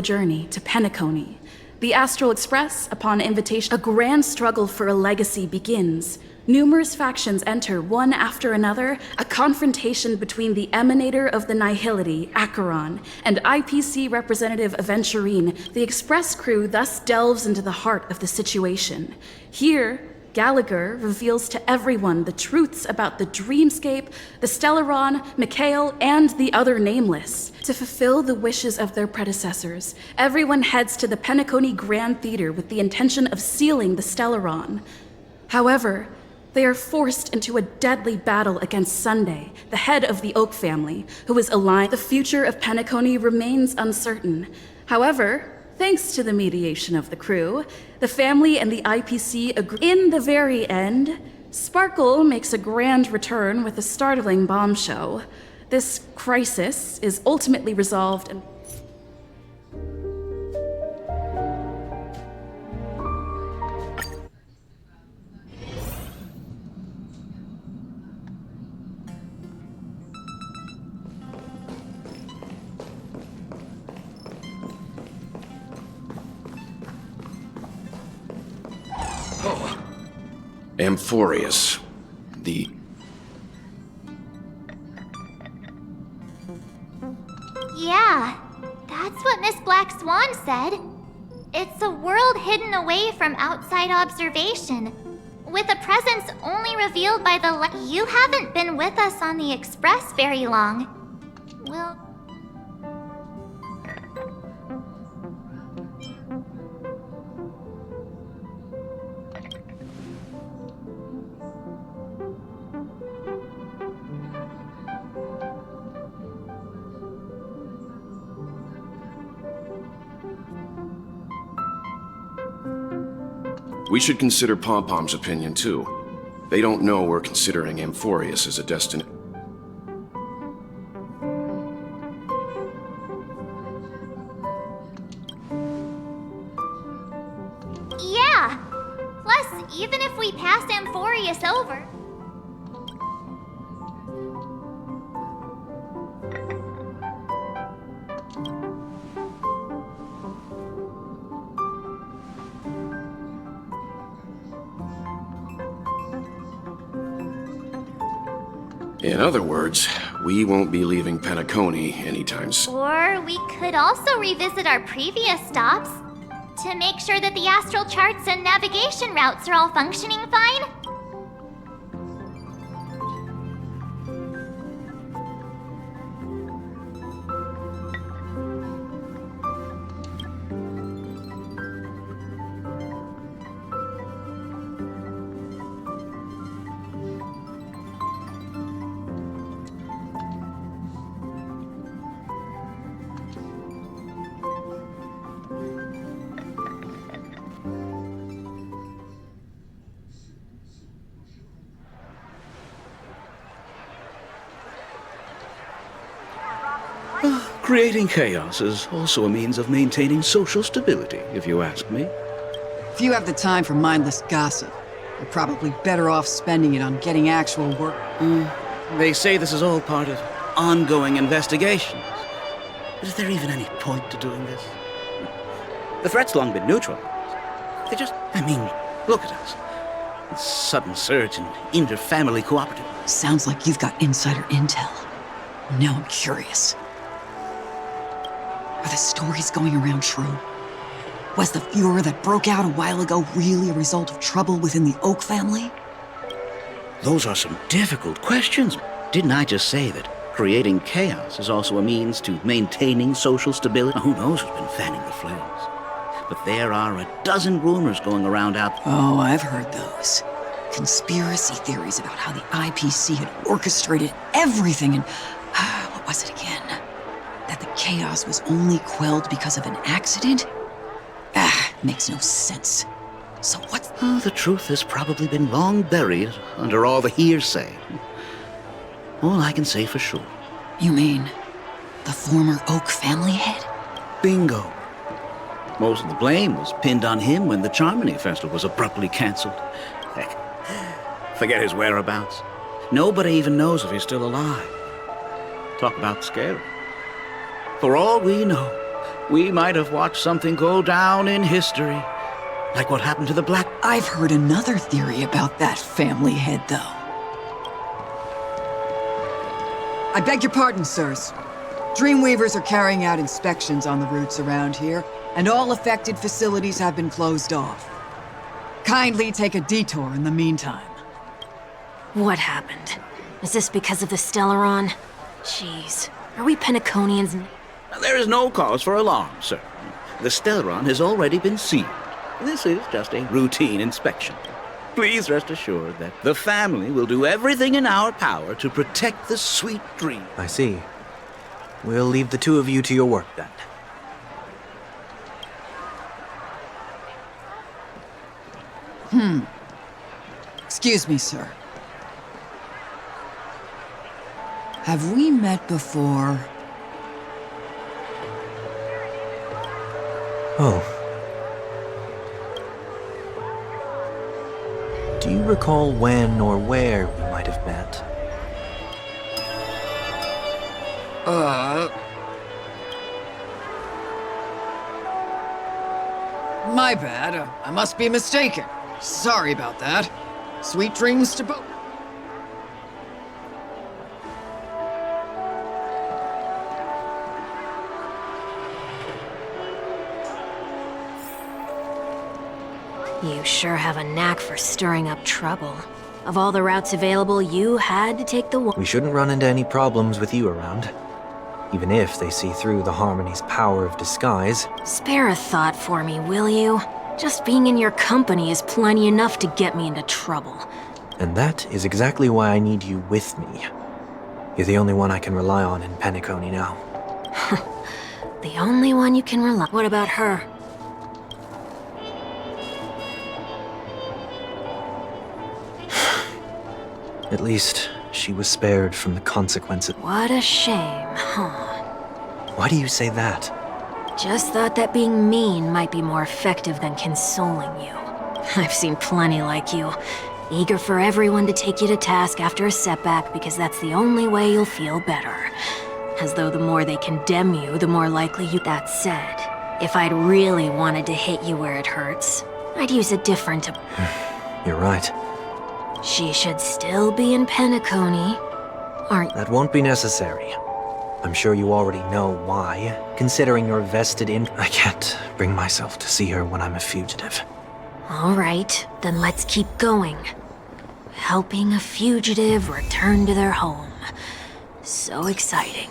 journey to Penacony. The Astral Express, upon invitation, a grand struggle for a legacy begins. Numerous factions enter one after another, a confrontation between the emanator of the Nihility, Acheron, and IPC representative Aventurine. The Express crew thus delves into the heart of the situation. Here, Gallagher reveals to everyone the truths about the Dreamscape, the Stellaron, Mikhail, and the other Nameless. To fulfill the wishes of their predecessors, everyone heads to the Penacony Grand Theater with the intention of sealing the Stellaron. However, they are forced into a deadly battle against Sunday, the head of the Oak family, who is aligned. The future of Penacony remains uncertain. However, thanks to the mediation of the crew, the family and the IPC agree. In the very end, Sparkle makes a grand return with a startling bombshell. This crisis is ultimately resolved and Amphorius. The... Yeah, that's what Miss Black Swan said. It's a world hidden away from outside observation, with a presence only revealed by the light. You haven't been with us on the Express very long. Well... We should consider Pom-Pom's opinion, too. They don't know we're considering Amphorius as a destination. Yeah! Plus, even if we pass Amphorius over... In other words, we won't be leaving Penacony anytime soon. Or we could also revisit our previous stops to make sure that the astral charts and navigation routes are all functioning fine. Creating chaos is also a means of maintaining social stability, if you ask me. If you have the time for mindless gossip, you're probably better off spending it on getting actual work. They say this is all part of ongoing investigations. But is there even any point to doing this? The threat's long been neutralized. They just, look at us. This sudden surge in inter-family cooperative. Sounds like you've got insider intel. Now I'm curious. Are the stories going around true? Was the furor that broke out a while ago really a result of trouble within the Oak family? Those are some difficult questions. Didn't I just say that creating chaos is also a means to maintaining social stability? Who knows who's been fanning the flames? But there are a dozen rumors going around out there. Oh, I've heard those. Conspiracy theories about how the IPC had orchestrated everything and... what was it again? That the chaos was only quelled because of an accident? Makes no sense. So what's... The truth has probably been long buried under all the hearsay. All I can say for sure. You mean the former Oak family head? Bingo. Most of the blame was pinned on him when the Charmony Festival was abruptly cancelled. Heck, forget his whereabouts. Nobody even knows if he's still alive. Talk about scary. For all we know, we might have watched something go down in history. Like what happened to the Black... I've heard another theory about that family head, though. I beg your pardon, sirs. Dreamweavers are carrying out inspections on the routes around here, and all affected facilities have been closed off. Kindly take a detour in the meantime. What happened? Is this because of the Stellaron? Jeez, are we Penaconians? There is no cause for alarm, sir. The Stellaron has already been sealed. This is just a routine inspection. Please rest assured that the family will do everything in our power to protect the sweet dream. I see. We'll leave the two of you to your work then. Excuse me, sir. Have we met before? Oh. Do you recall when or where we might have met? My bad. I must be mistaken. Sorry about that. Sweet dreams to both. You sure have a knack for stirring up trouble. Of all the routes available, you had to take the one. We shouldn't run into any problems with you around. Even if they see through the Harmony's power of disguise. Spare a thought for me, will you? Just being in your company is plenty enough to get me into trouble. And that is exactly why I need you with me. You're the only one I can rely on in Penacony now. The only one you can rely on. What about her? At least, she was spared from the consequences. What a shame, huh? Why do you say that? Just thought that being mean might be more effective than consoling you. I've seen plenty like you. Eager for everyone to take you to task after a setback because that's the only way you'll feel better. As though the more they condemn you, the more likely you... That said, if I'd really wanted to hit you where it hurts, I'd use a different... You're right. She should still be in Penacony, aren't you? That won't be necessary. I'm sure you already know why, considering your vested in... I can't bring myself to see her when I'm a fugitive. All right, then let's keep going. Helping a fugitive return to their home. So exciting.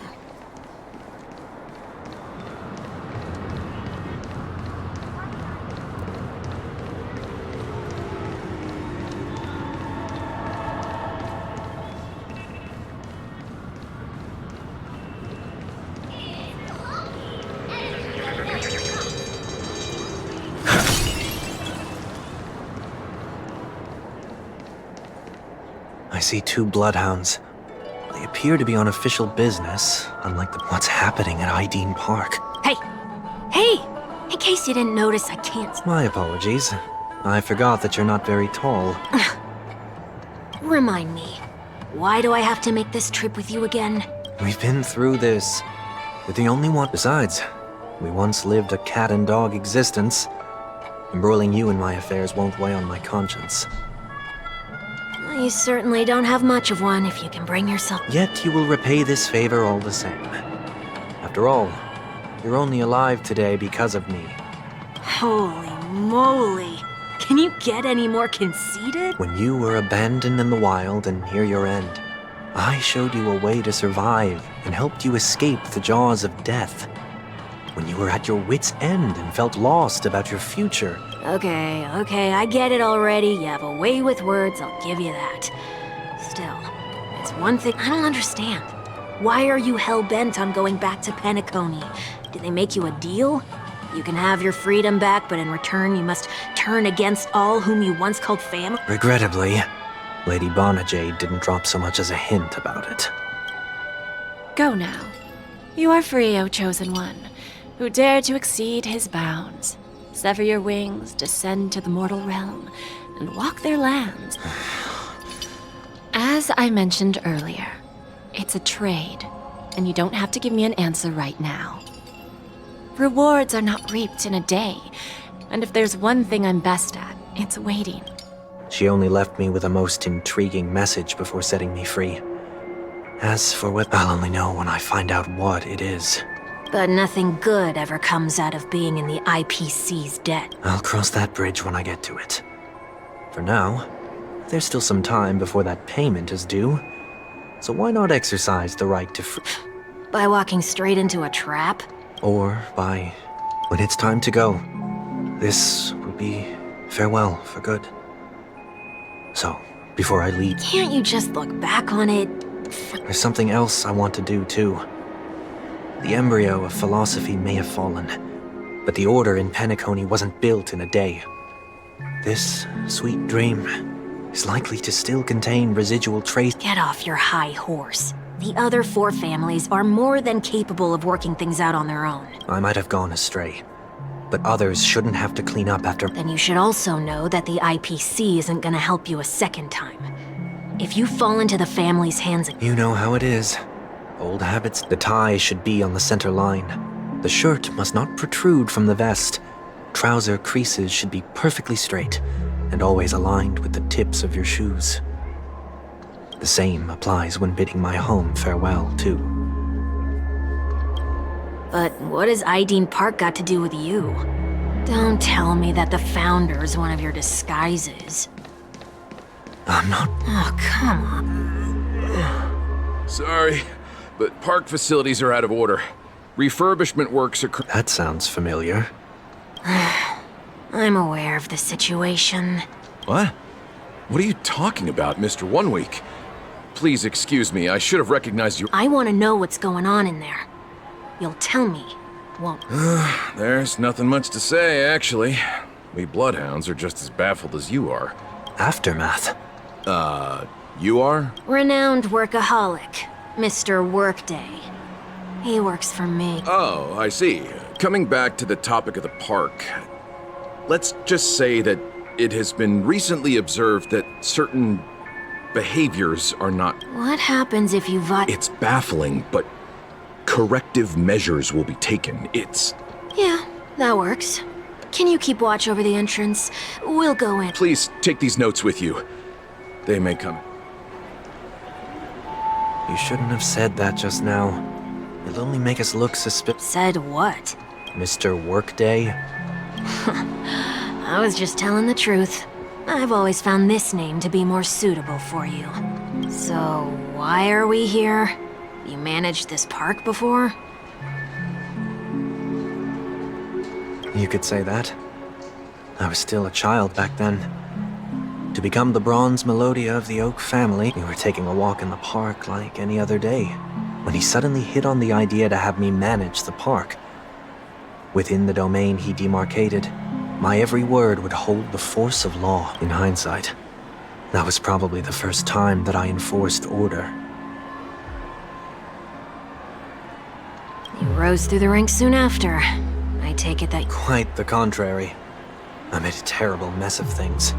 I see two bloodhounds. They appear to be on official business, unlike what's happening at Ideen Park. Hey! Hey! In case you didn't notice, I can't... My apologies. I forgot that you're not very tall. Remind me, why do I have to make this trip with you again? We've been through this. You're the only one. Besides, we once lived a cat-and-dog existence. Embroiling you in my affairs won't weigh on my conscience. You certainly don't have much of one if you can bring yourself... Yet you will repay this favor all the same. After all, you're only alive today because of me. Holy moly! Can you get any more conceited? When you were abandoned in the wild and near your end, I showed you a way to survive and helped you escape the jaws of death. When you were at your wit's end and felt lost about your future. Okay, I get it already. You have a way with words, I'll give you that. Still, it's one thing I don't understand. Why are you hell-bent on going back to Penacony? Did they make you a deal? You can have your freedom back, but in return you must turn against all whom you once called family? Regrettably, Lady Bonajade didn't drop so much as a hint about it. Go now. You are free, O Chosen One, who dared to exceed his bounds. Sever your wings, descend to the mortal realm, and walk their lands. As I mentioned earlier, it's a trade, and you don't have to give me an answer right now. Rewards are not reaped in a day, and if there's one thing I'm best at, it's waiting. She only left me with a most intriguing message before setting me free. As for what, I'll only know when I find out what it is. But nothing good ever comes out of being in the IPC's debt. I'll cross that bridge when I get to it. For now, there's still some time before that payment is due. So why not exercise the right to By walking straight into a trap? Or by when it's time to go. This will be farewell for good. So, before I leave, Can't you just look back on it? there's something else I want to do too. The embryo of philosophy may have fallen, but the order in Penacony wasn't built in a day. This sweet dream is likely to still contain residual traces. Get off your high horse. The other 4 families are more than capable of working things out on their own. I might have gone astray, but others shouldn't have to clean up after. Then you should also know that the IPC isn't gonna help you a second time. If you fall into the family's hands again... You know how it is. Old habits. The tie should be on the center line. The shirt must not protrude from the vest. Trouser creases should be perfectly straight, and always aligned with the tips of your shoes. The same applies when bidding my home farewell, too. But what has Ideen Park got to do with you? Don't tell me that the Founder's one of your disguises. I'm not... Oh, come on. Sorry, but park facilities are out of order. Refurbishment works occur. That sounds familiar. I'm aware of the situation. What? What are you talking about, Mr. 1 Week? Please excuse me, I should have recognized you. I want to know what's going on in there. You'll tell me, won't you? There's nothing much to say, actually. We bloodhounds are just as baffled as you are. Aftermath. You are? Renowned workaholic, Mr. Workday. He works for me. Oh, I see. Coming back to the topic of the park, let's just say that it has been recently observed that certain behaviors are not... What happens if you It's baffling, but corrective measures will be taken. It's... Yeah, that works. Can you keep watch over the entrance? We'll go in. Please take these notes with you. They may come... You shouldn't have said that just now. It'll only make us look suspicious. Said what? Mr. Workday? I was just telling the truth. I've always found this name to be more suitable for you. So, why are we here? You managed this park before? You could say that. I was still a child back then. To become the bronze Melodia of the Oak family, we were taking a walk in the park like any other day, when he suddenly hit on the idea to have me manage the park. Within the domain he demarcated, my every word would hold the force of law. In hindsight, that was probably the first time that I enforced order. You rose through the ranks soon after. I take it that... Quite the contrary. I made a terrible mess of things.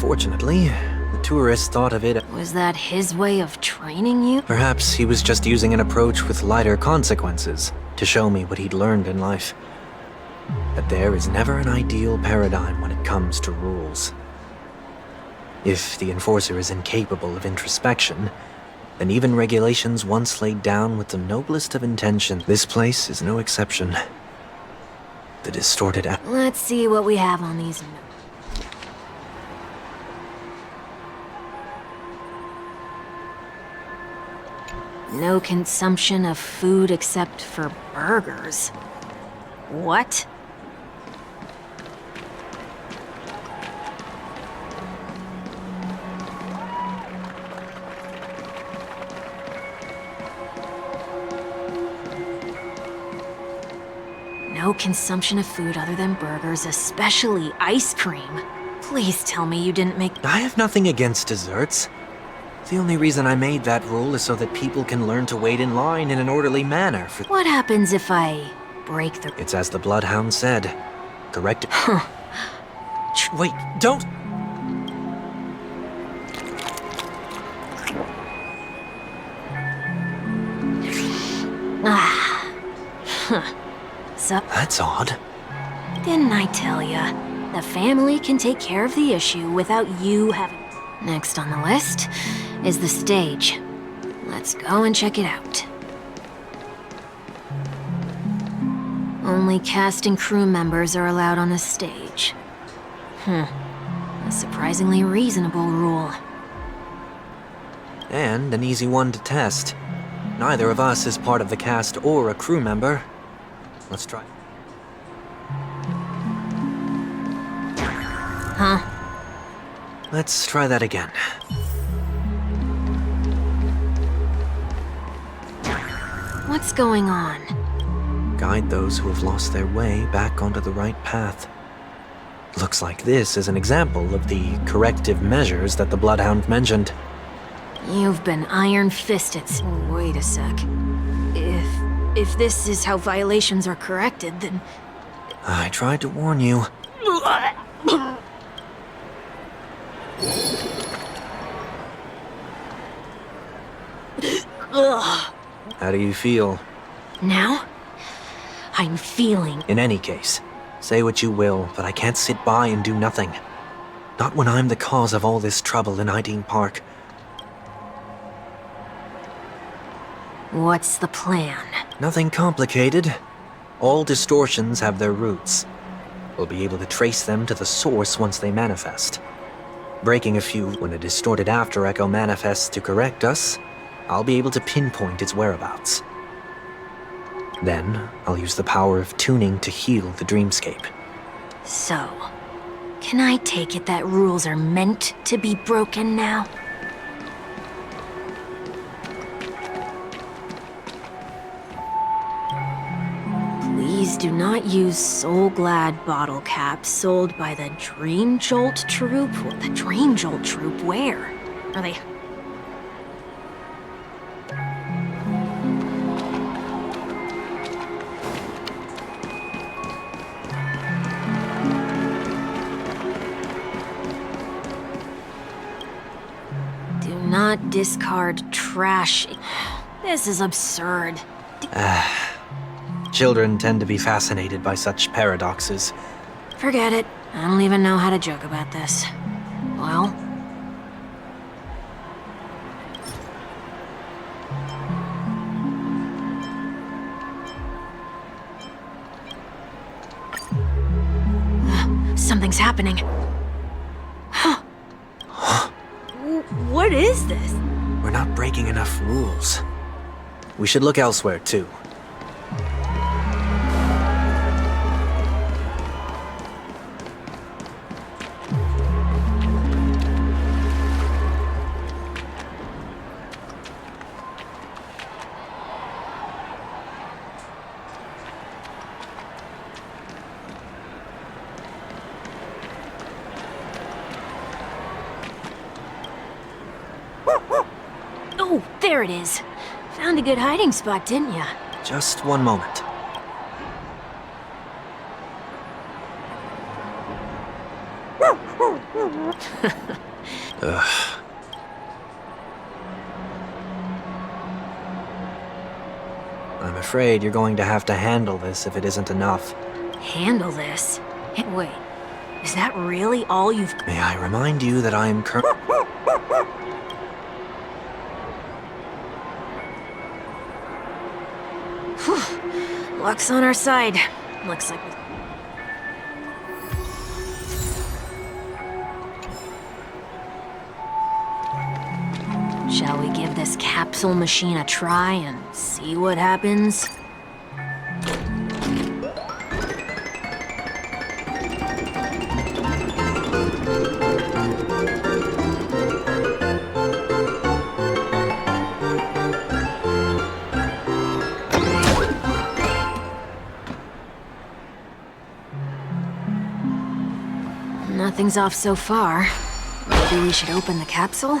Fortunately, the tourists thought of it... Was that his way of training you? Perhaps he was just using an approach with lighter consequences to show me what he'd learned in life. But there is never an ideal paradigm when it comes to rules. If the enforcer is incapable of introspection, then even regulations once laid down with the noblest of intentions, this place is no exception. The distorted... Let's see what we have on these notes. No consumption of food except for burgers. What? No consumption of food other than burgers, especially ice cream. Please tell me you didn't make... I have nothing against desserts. The only reason I made that rule is so that people can learn to wait in line in an orderly manner for... What happens if I break the... It's as the Bloodhound said. Correct... Huh. Wait, don't... So, That's odd. didn't I tell ya? The family can take care of the issue without you having... Next on the list is the stage. Let's go and check it out. Only cast and crew members are allowed on the stage. A surprisingly reasonable rule. And an easy one to test. Neither of us is part of the cast or a crew member. Let's try. Huh? Let's try that again. What's going on? Guide those who have lost their way back onto the right path. Looks like this is an example of the corrective measures that the Bloodhound mentioned. You've been iron-fisted. Wait a sec. If this is how violations are corrected, then... I tried to warn you. Ugh. How do you feel? Now? I'm feeling... In any case, say what you will, but I can't sit by and do nothing. Not when I'm the cause of all this trouble in Ideen Park. What's the plan? Nothing complicated. All distortions have their roots. We'll be able to trace them to the source once they manifest. Breaking a few when a distorted after echo manifests to correct us, I'll be able to pinpoint its whereabouts. Then, I'll use the power of tuning to heal the dreamscape. So, can I take it that rules are meant to be broken now? Please do not use Soul Glad bottle caps sold by the Dream Jolt Troupe. The Dream Jolt Troupe? Where? Are they... Do not discard trash. This is absurd. Children tend to be fascinated by such paradoxes. Forget it. I don't even know how to joke about this. Well... Something's happening. What is this? We're not breaking enough rules. We should look elsewhere, too. Oh, there it is. Found a good hiding spot, didn't ya? Just one moment. Ugh. I'm afraid you're going to have to handle this if it isn't enough. Handle this? Wait, is that really all you've... May I remind you that I am Luck's on our side. Looks like... Shall we give this capsule machine a try and see what happens? Nothing's off so far. Maybe we should open the capsule?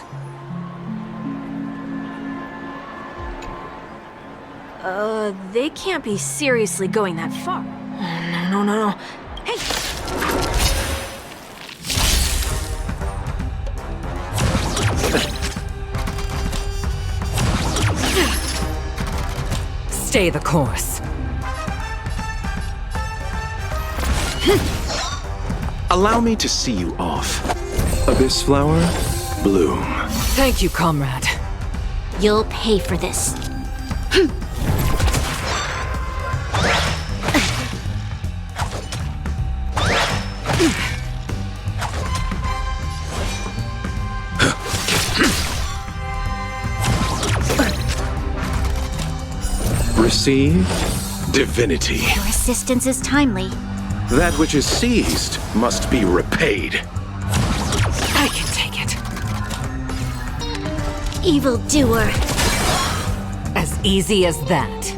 They can't be seriously going that far. No. Hey! Stay the course. Allow me to see you off. Abyss flower, bloom. Thank you, comrade. You'll pay for this. Receive divinity. Your assistance is timely. That which is seized must be repaid. I can take it. Evildoer. As easy as that.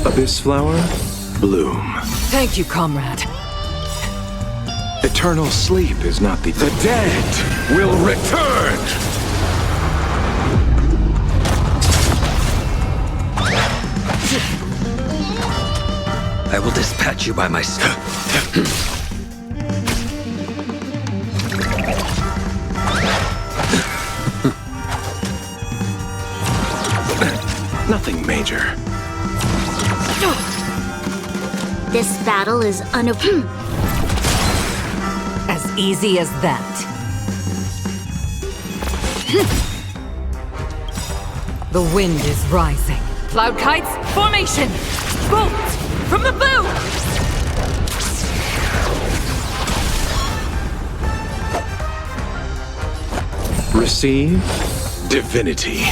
Abyss flower, bloom. Thank you, comrade. Eternal sleep is not the dead will return! I will dispatch you by myself. Nothing major. This battle is As easy as that. The wind is rising. Cloud kites, formation! Bolt! From the bow! Receive divinity.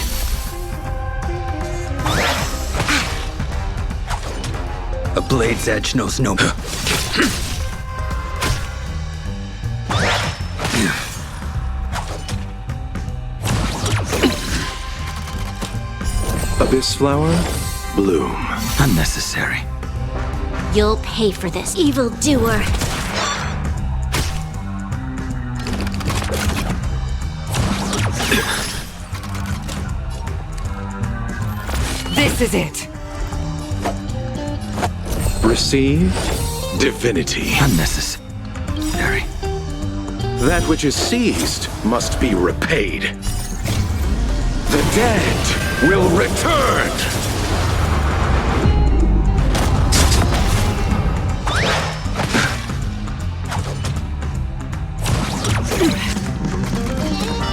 A blade's edge knows no... Abyss flower, bloom. Unnecessary. You'll pay for this, evildoer. This is it. Receive divinity. Unnecessary. That which is seized must be repaid. The dead will return!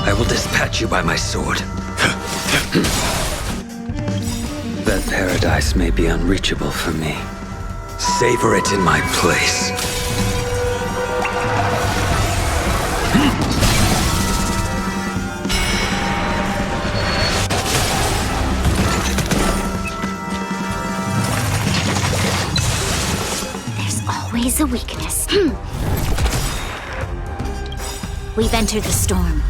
I will dispatch you by my sword. That paradise may be unreachable for me. Savor it in my place. There's always a weakness. We've entered the storm.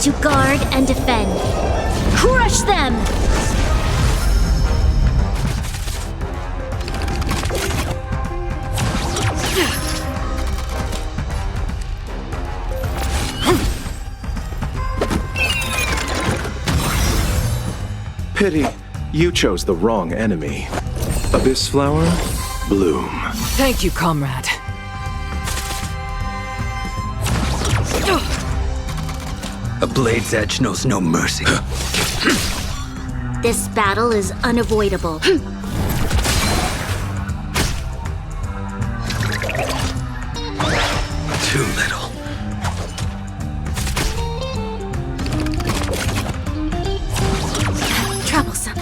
To guard and defend. Crush them! Pity, you chose the wrong enemy. Abyss flower, bloom. Thank you, comrade. A blade's edge knows no mercy. This battle is unavoidable. Too little. Troublesome.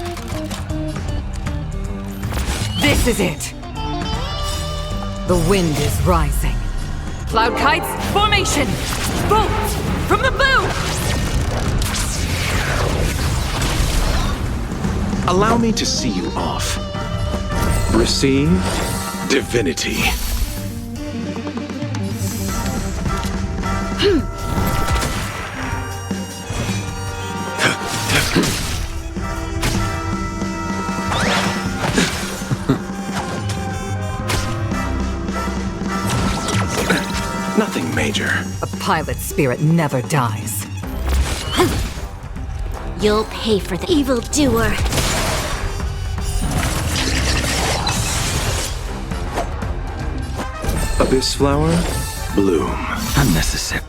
This is it. The wind is rising. Cloud kites, formation! Bolt! From the bow! Allow me to see you off. Receive divinity. Nothing major. A pilot's spirit never dies. You'll pay for the evildoer. Abyss flower, bloom. Unnecessary.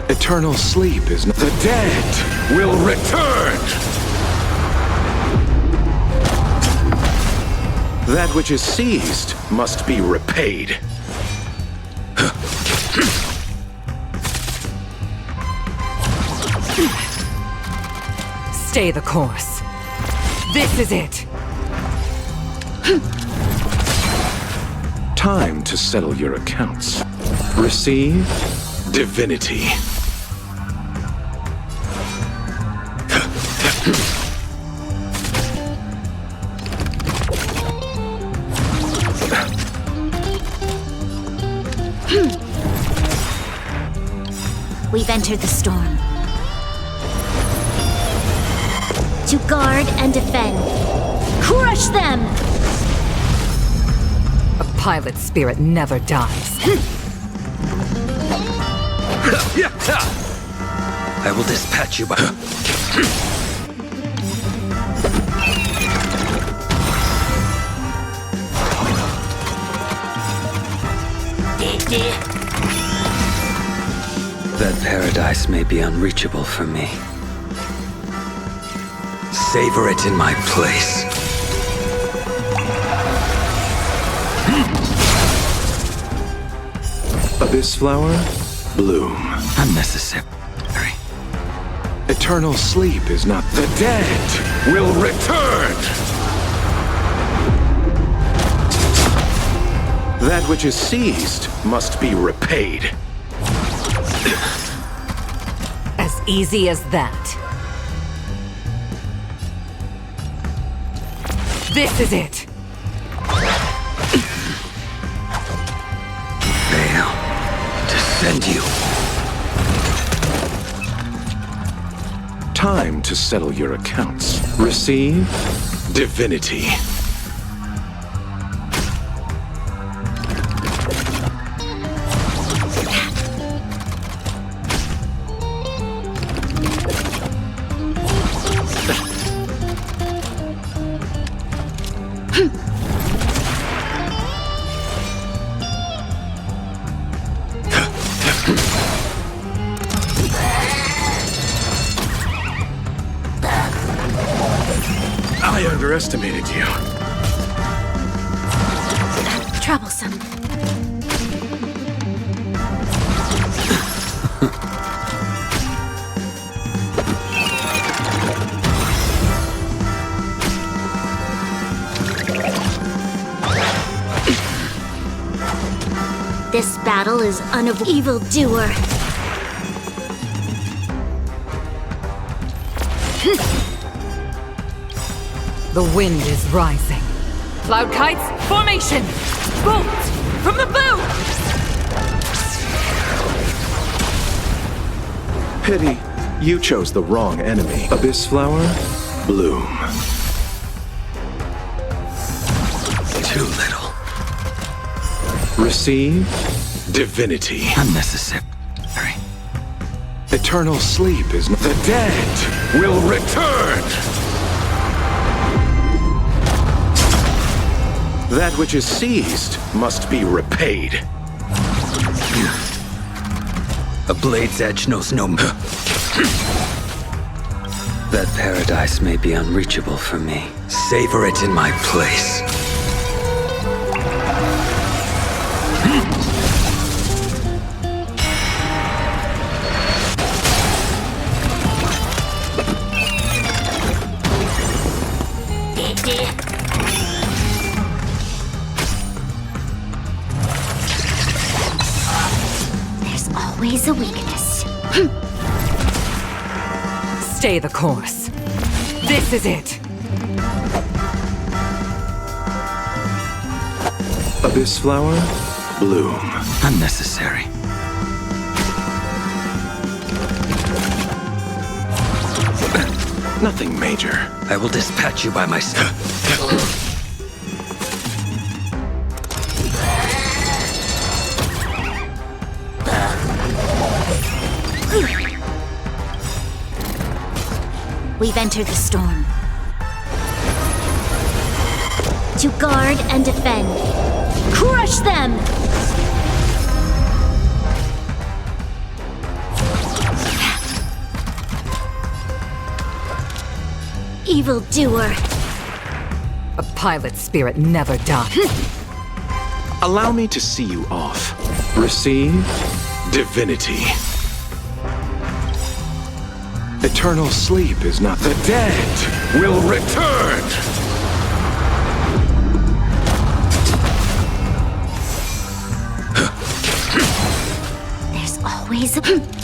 Eternal sleep is not... The dead will return! That which is seized must be repaid. Stay the course. This is it. Time to settle your accounts. Receive divinity. We've entered the storm. To guard and defend. Crush them! A pilot's spirit never dies. I will dispatch you by... That paradise may be unreachable for me. Savor it in my place. Abyss flower, bloom. Unnecessary. Eternal sleep is not... The dead will return! That which is seized must be repaid. As easy as that. This is it. Fail to send you. Time to settle your accounts. Receive divinity. I underestimated you. Troublesome. This battle is unavoidable. Evildoer. The wind is rising. Cloud kites, formation! Bolt! From the bow! Pity, you chose the wrong enemy. Abyss flower, bloom. Too little. Receive divinity. Unnecessary. Eternal sleep is not... The dead will return! That which is seized must be repaid. A blade's edge knows no... That paradise may be unreachable for me. Savor it in my place. Always a weakness. Stay the course. This is it. Abyss flower, bloom. Unnecessary. Nothing major. I will dispatch you by myself. We've entered the storm. To guard and defend. Crush them! Evildoer. A pilot's spirit never dies. Allow me to see you off. Receive divinity. Eternal sleep is not the dead will return. There's always a...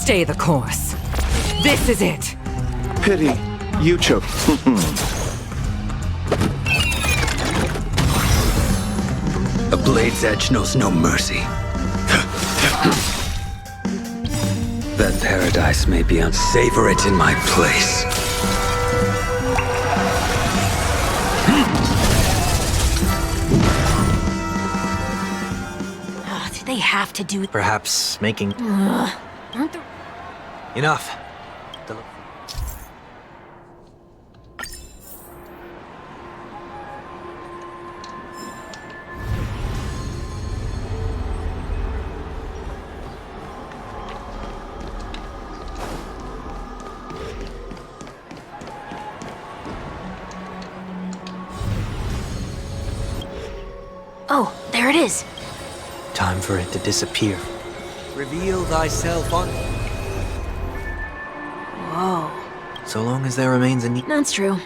Stay the course. This is it. Pity, you choked. A blade's edge knows no mercy. That paradise may be savor it in my place. Oh, do they have to do... Perhaps making... Aren't there... Enough. Oh, there it is. Time for it to disappear. Reveal thyself on... Whoa. So long as there remains a need... That's true.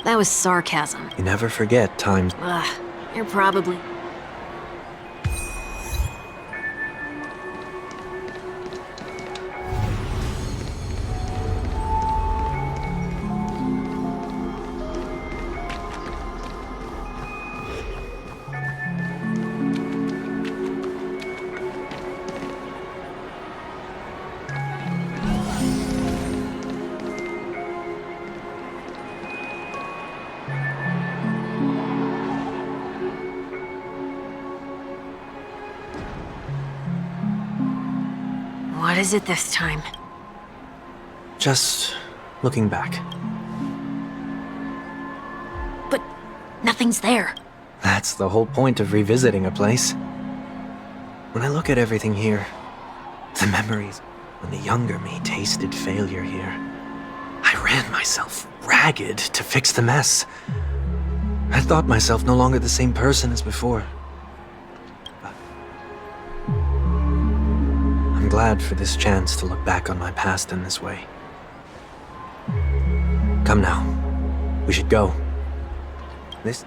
That was sarcasm. You never forget times... Ugh, you're probably... What is it this time? Just looking back. But nothing's there. That's the whole point of revisiting a place. When I look at everything here, the memories when the younger me tasted failure here, I ran myself ragged to fix the mess. I thought myself no longer the same person as before. I'm glad for this chance to look back on my past in this way. Come now. We should go. This...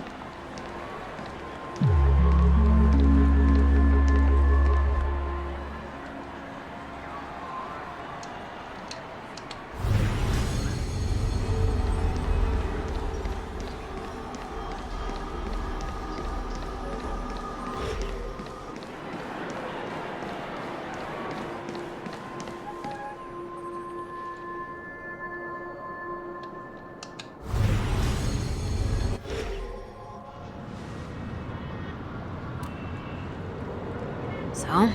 So,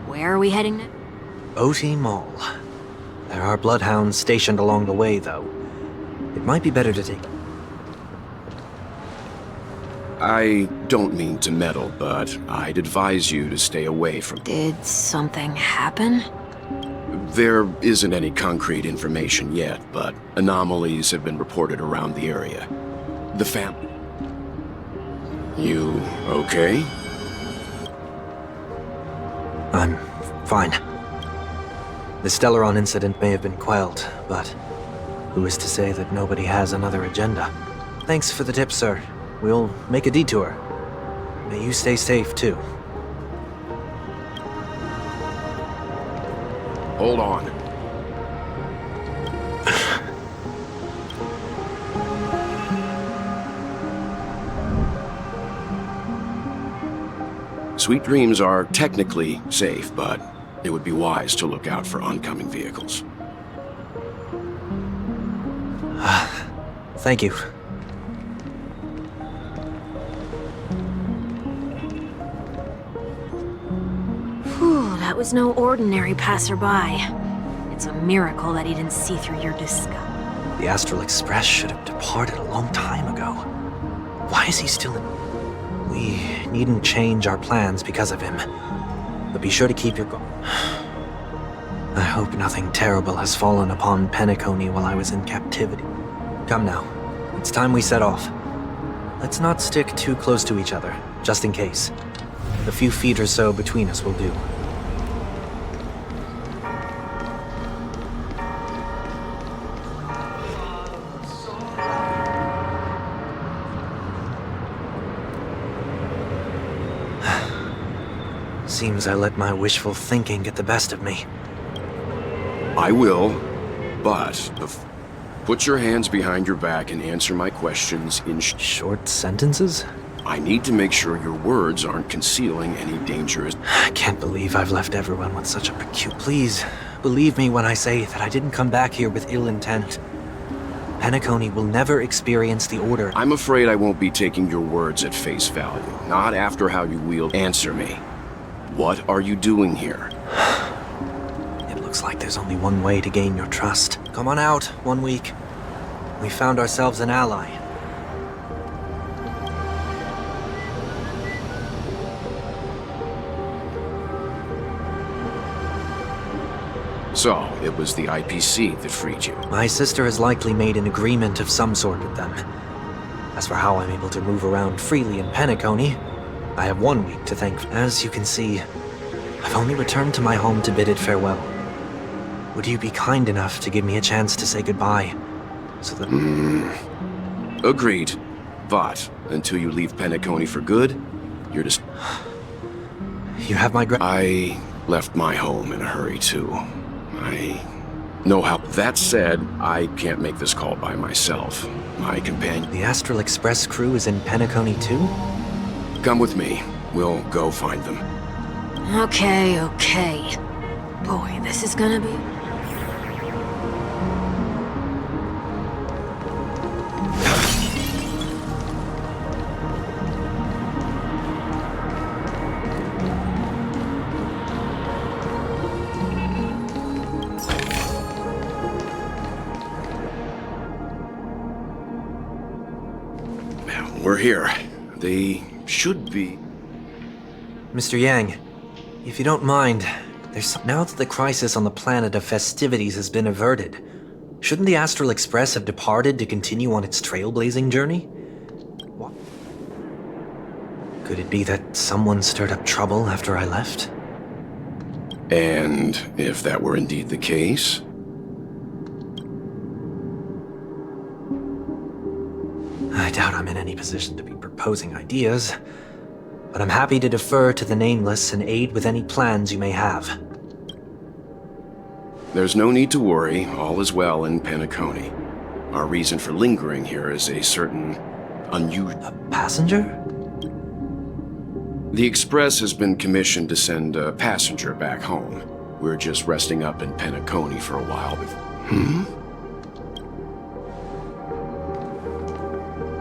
where are we heading now? OT Mall. There are bloodhounds stationed along the way, though. It might be better to take... I don't mean to meddle, but I'd advise you to stay away from... Did something happen? There isn't any concrete information yet, but anomalies have been reported around the area. The family... You okay? I'm fine. The Stellaron incident may have been quelled, but who is to say that nobody has another agenda? Thanks for the tip, sir. We'll make a detour. May you stay safe, too. Hold on. Sweet Dreams are technically safe, but it would be wise to look out for oncoming vehicles. Thank you. Whew, that was no ordinary passerby. It's a miracle that he didn't see through your disguise. The Astral Express should have departed a long time ago. Why is he still in... We needn't change our plans because of him. But be sure to keep your I hope nothing terrible has fallen upon Penacony while I was in captivity. Come now, it's time we set off. Let's not stick too close to each other, just in case. A few feet or so between us will do. Seems I let my wishful thinking get the best of me. I will, but put your hands behind your back and answer my questions in short sentences? I need to make sure your words aren't concealing any dangerous... I can't believe I've left everyone with such a Please, believe me when I say that I didn't come back here with ill intent. Penacony will never experience the Order. I'm afraid I won't be taking your words at face value. Not after how you wield... Answer me. What are you doing here? Looks like there's only one way to gain your trust. Come on out, 1 week. We found ourselves an ally. So, it was the IPC that freed you. My sister has likely made an agreement of some sort with them. As for how I'm able to move around freely in Penacony, I have 1 week to thank. As you can see, I've only returned to my home to bid it farewell. Would you be kind enough to give me a chance to say goodbye, so that... Agreed. But, until you leave Penacony for good, you're just... You have my I left my home in a hurry, too. I know how... That said, I can't make this call by myself. My companion... The Astral Express crew is in Penacony, too? Come with me. We'll go find them. Okay. Boy, this is gonna be... We're here. They should be... Mr. Yang, if you don't mind, now that the crisis on the planet of festivities has been averted, shouldn't the Astral Express have departed to continue on its trailblazing journey? What? Could it be that someone stirred up trouble after I left? And if that were indeed the case... I doubt I'm in any position to be proposing ideas, but I'm happy to defer to the Nameless and aid with any plans you may have. There's no need to worry. All is well in Penacony. Our reason for lingering here is a certain unusual... A passenger? The Express has been commissioned to send a passenger back home. We're just resting up in Penacony for a while before...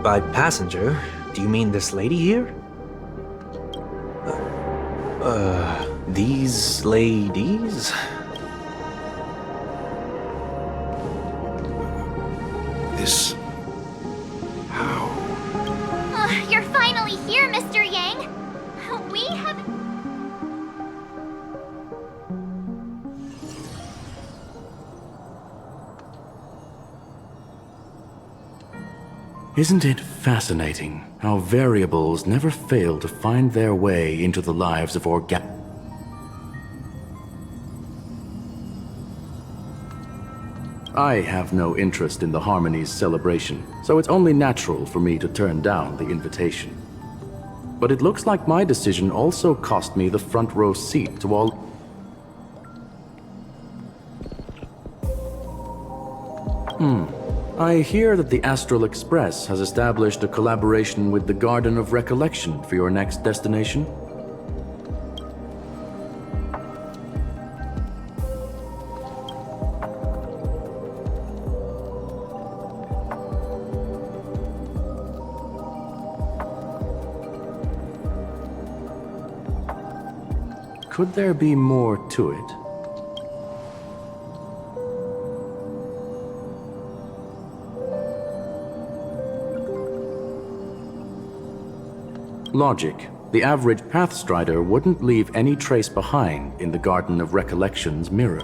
By passenger, do you mean this lady here? These ladies? This... how? You're finally here, Mr. Yang. We haven't... Isn't it fascinating how variables never fail to find their way into the lives of I have no interest in the Harmony's celebration, so it's only natural for me to turn down the invitation. But it looks like my decision also cost me the front row seat to all... I hear that the Astral Express has established a collaboration with the Garden of Recollection for your next destination. Could there be more to it? Logic. The average Pathstrider wouldn't leave any trace behind in the Garden of Recollection's mirror.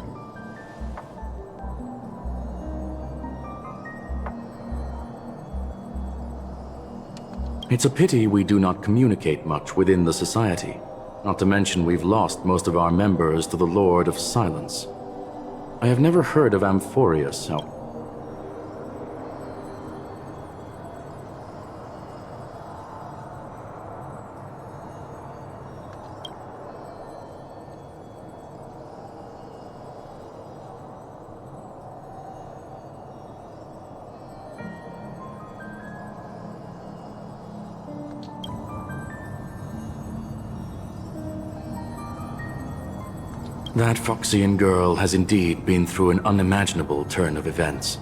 It's a pity we do not communicate much within the society. Not to mention we've lost most of our members to the Lord of Silence. I have never heard of Amphorius, how... That Foxian girl has indeed been through an unimaginable turn of events.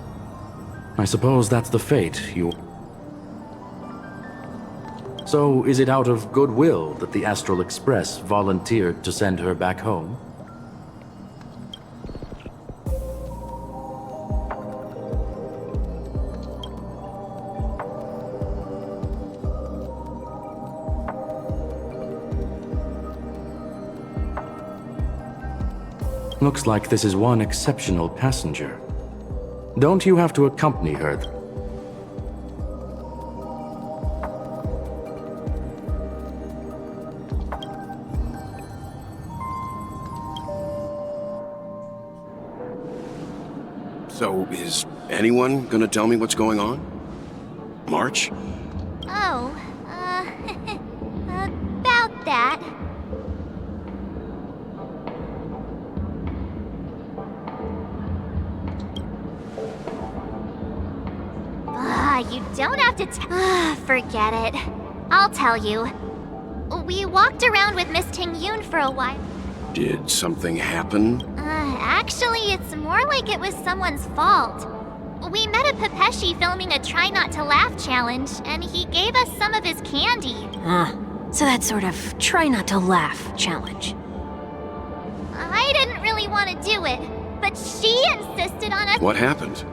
I suppose that's the fate you... So, is it out of goodwill that the Astral Express volunteered to send her back home? Looks like this is one exceptional passenger. Don't you have to accompany her? So, is anyone gonna tell me what's going on? March? Oh, about that. You don't have to forget it. I'll tell you. We walked around with Miss Ting Yun for a while. Did something happen? Actually, it's more like it was someone's fault. We met a Pepeshi filming a Try Not to Laugh challenge, and he gave us some of his candy. So that sort of try not to laugh challenge. I didn't really want to do it, but she insisted on us. What happened?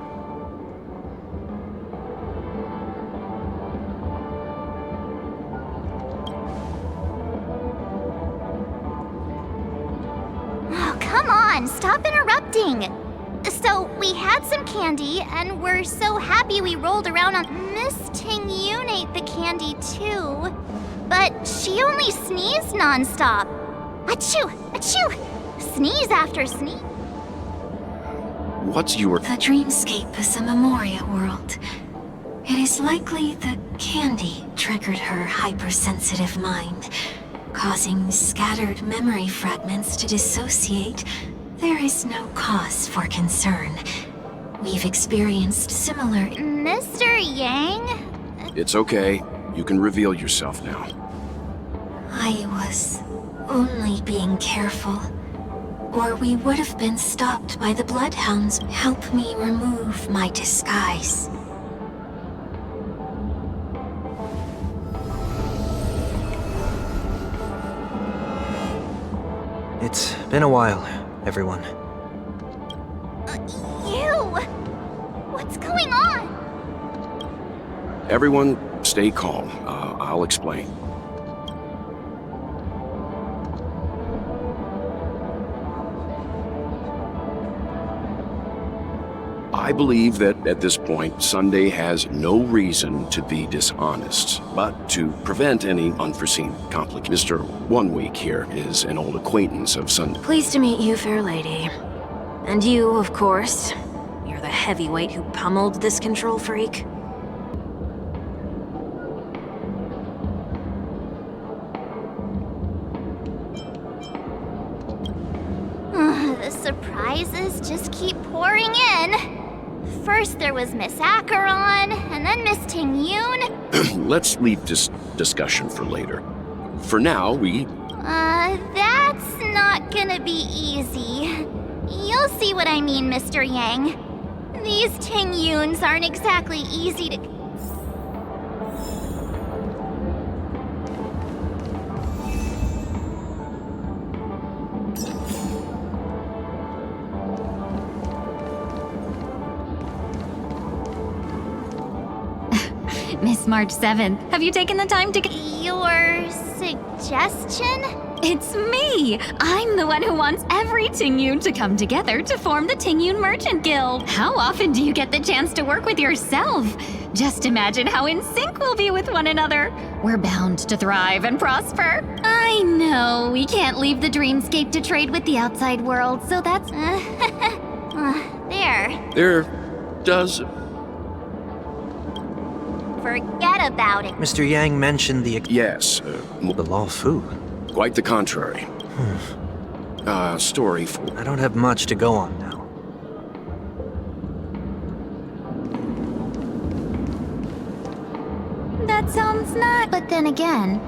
Stop interrupting! So, we had some candy, and we're so happy we rolled around on... Miss Ting Yun ate the candy too, but she only sneezed nonstop. Achoo! Achoo! Sneeze after sneeze. What's your... The dreamscape is a Memoria world. It is likely the candy triggered her hypersensitive mind, causing scattered memory fragments to dissociate. There is no cause for concern. We've experienced similar... Mr. Yang? It's okay. You can reveal yourself now. I was only being careful. Or we would have been stopped by the Bloodhounds. Help me remove my disguise. It's been a while, everyone. You! What's going on? Everyone, stay calm. I'll explain. I believe that at this point, Sunday has no reason to be dishonest, but to prevent any unforeseen conflict. Mr. 1 Week here is an old acquaintance of Sunday. Pleased to meet you, fair lady. And you, of course. You're the heavyweight who pummeled this control freak. The surprises just keep pouring in. First there was Miss Acheron, and then Miss Ting Yun. Let's leave this discussion for later. For now, That's not gonna be easy. You'll see what I mean, Mr. Yang. These Ting Yuns aren't exactly easy to... Miss this March 7th. Have you taken the time to Your suggestion? It's me! I'm the one who wants every Tingyun to come together to form the Tingyun Merchant Guild. How often do you get the chance to work with yourself? Just imagine how in sync we'll be with one another. We're bound to thrive and prosper. I know, we can't leave the dreamscape to trade with the outside world, so that's... There. There does. Forget about it. Mr. Yang mentioned the... Yes. The law fu. Quite the contrary. Story for... I don't have much to go on now. That sounds not... But then again...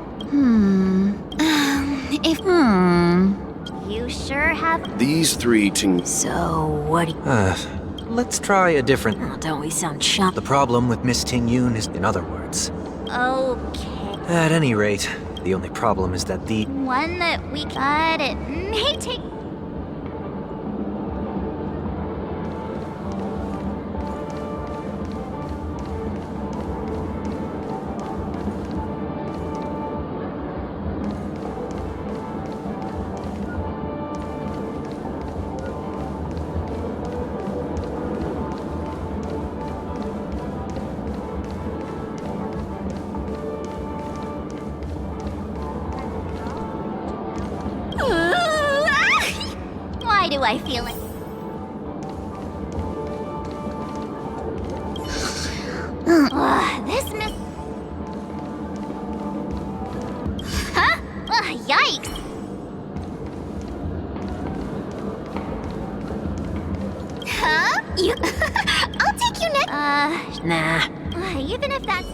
You sure have... These three So, what do you... Let's try a different... Oh, don't we sound chump? The problem with Miss Ting Yun is, in other words. Okay. At any rate, the only problem is that the... One that we got, it may take... Why do I feel it? This miss... Huh? Yikes! Huh? You... I'll take you next... Nah. Even if that's...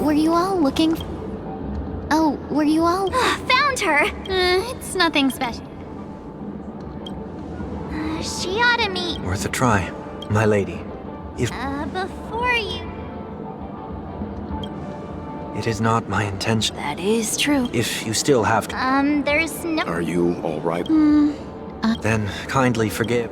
Were you all looking... were you all... Found her! It's nothing special. She ought to meet... Worth a try, my lady. If... before you... It is not my intention. That is true. If you still have to... there's no... Are you all right? Then kindly forgive.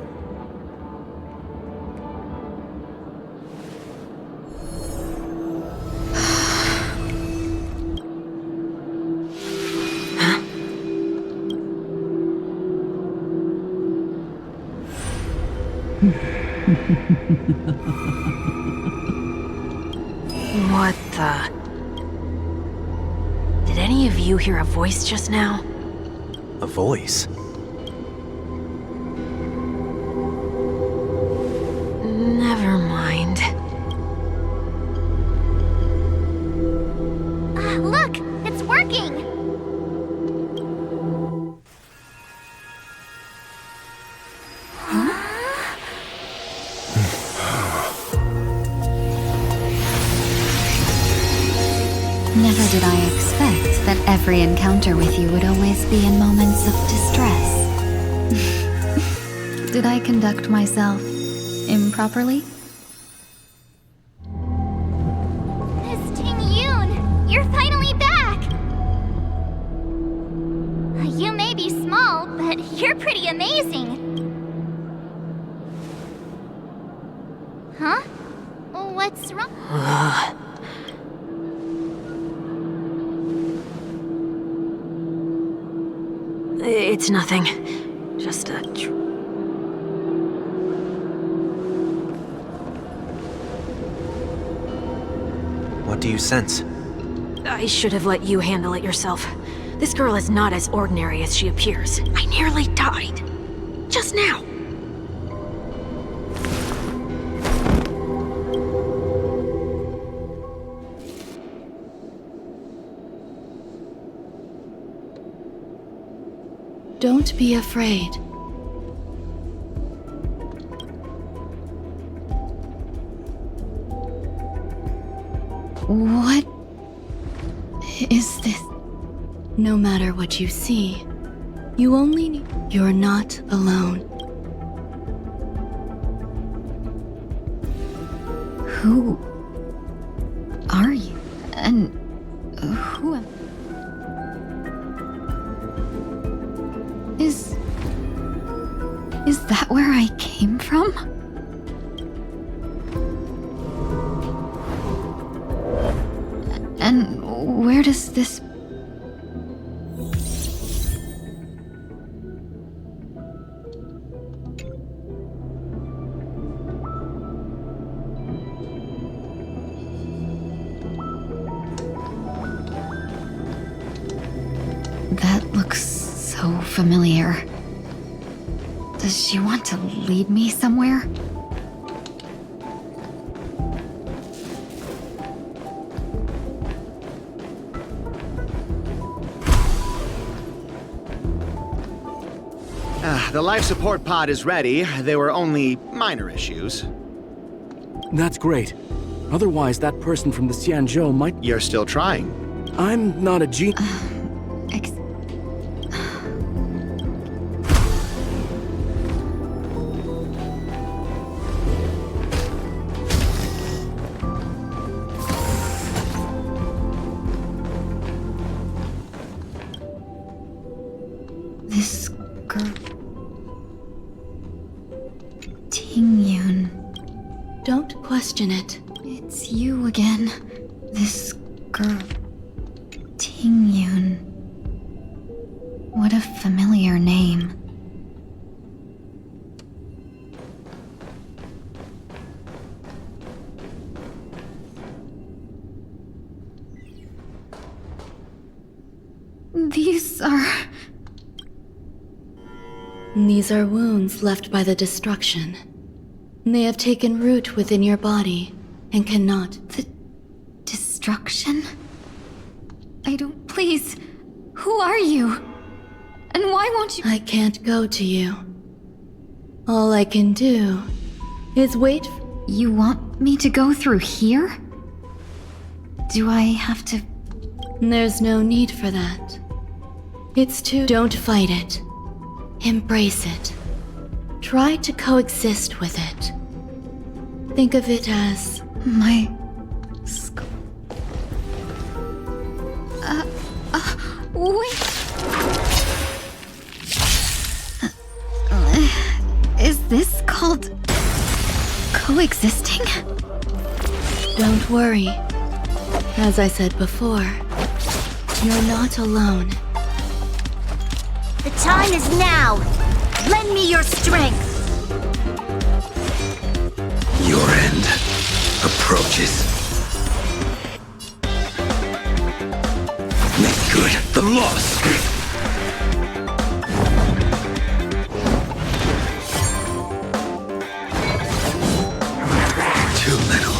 What the... Did any of you hear a voice just now? A voice? Never mind. Look! It's working! Never did I expect that every encounter with you would always be in moments of distress. Did I conduct myself improperly? Miss Ting-Yun! You're finally back! You may be small, but you're pretty amazing. Huh? What's wrong? It's nothing. Just a... What do you sense? I should have let you handle it yourself. This girl is not as ordinary as she appears. I nearly died. Just now. Don't be afraid. What is this? No matter what you see, you only need... You're not alone. Who And who am... Is that where I came from? And where does this... That looks so familiar. Does she want to lead me somewhere? The life support pod is ready. There were only minor issues. That's great. Otherwise, that person from the Xianzhou might... You're still trying. I'm not a genius. This girl... Tingyun. Don't question it. It's you again. This girl... Tingyun. What a familiar name. These are wounds left by the destruction. They have taken root within your body and cannot... The destruction? I don't... Please, who are you? And why won't you... I can't go to you. All I can do is wait... You want me to go through here? Do I have to... There's no need for that. It's too... Don't fight it. Embrace it. Try to coexist with it. Think of it as... My... wait... Is this called... coexisting? Don't worry. As I said before, you're not alone. The time is now! Lend me your strength! Your end approaches. Make good the loss! Too little.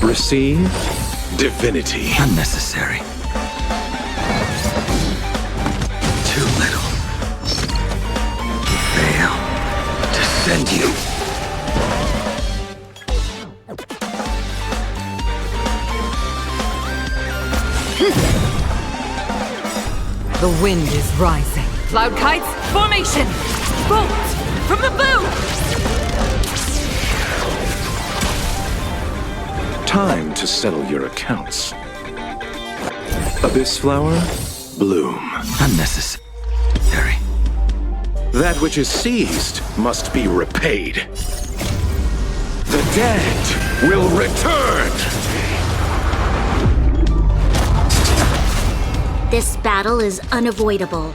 Receive divinity. Unnecessary. Too little. Fail to send you. The wind is rising. Cloud kites, formation! Bolt from the bow! Time to settle your accounts. Abyss flower, bloom. Unnecessary. That which is seized must be repaid. The dead will return! This battle is unavoidable.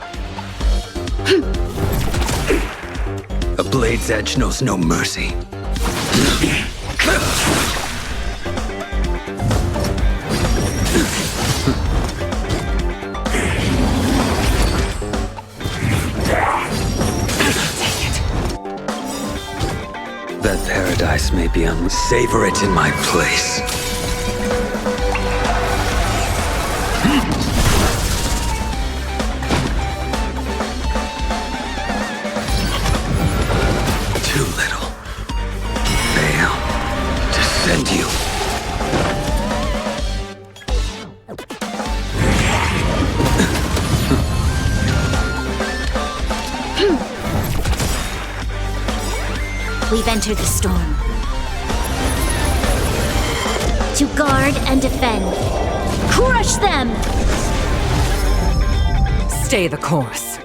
A blade's edge knows no mercy. That paradise may be savor it in my place. Too little. Fail to send you. We've entered the storm. To guard and defend. Crush them! Stay the course.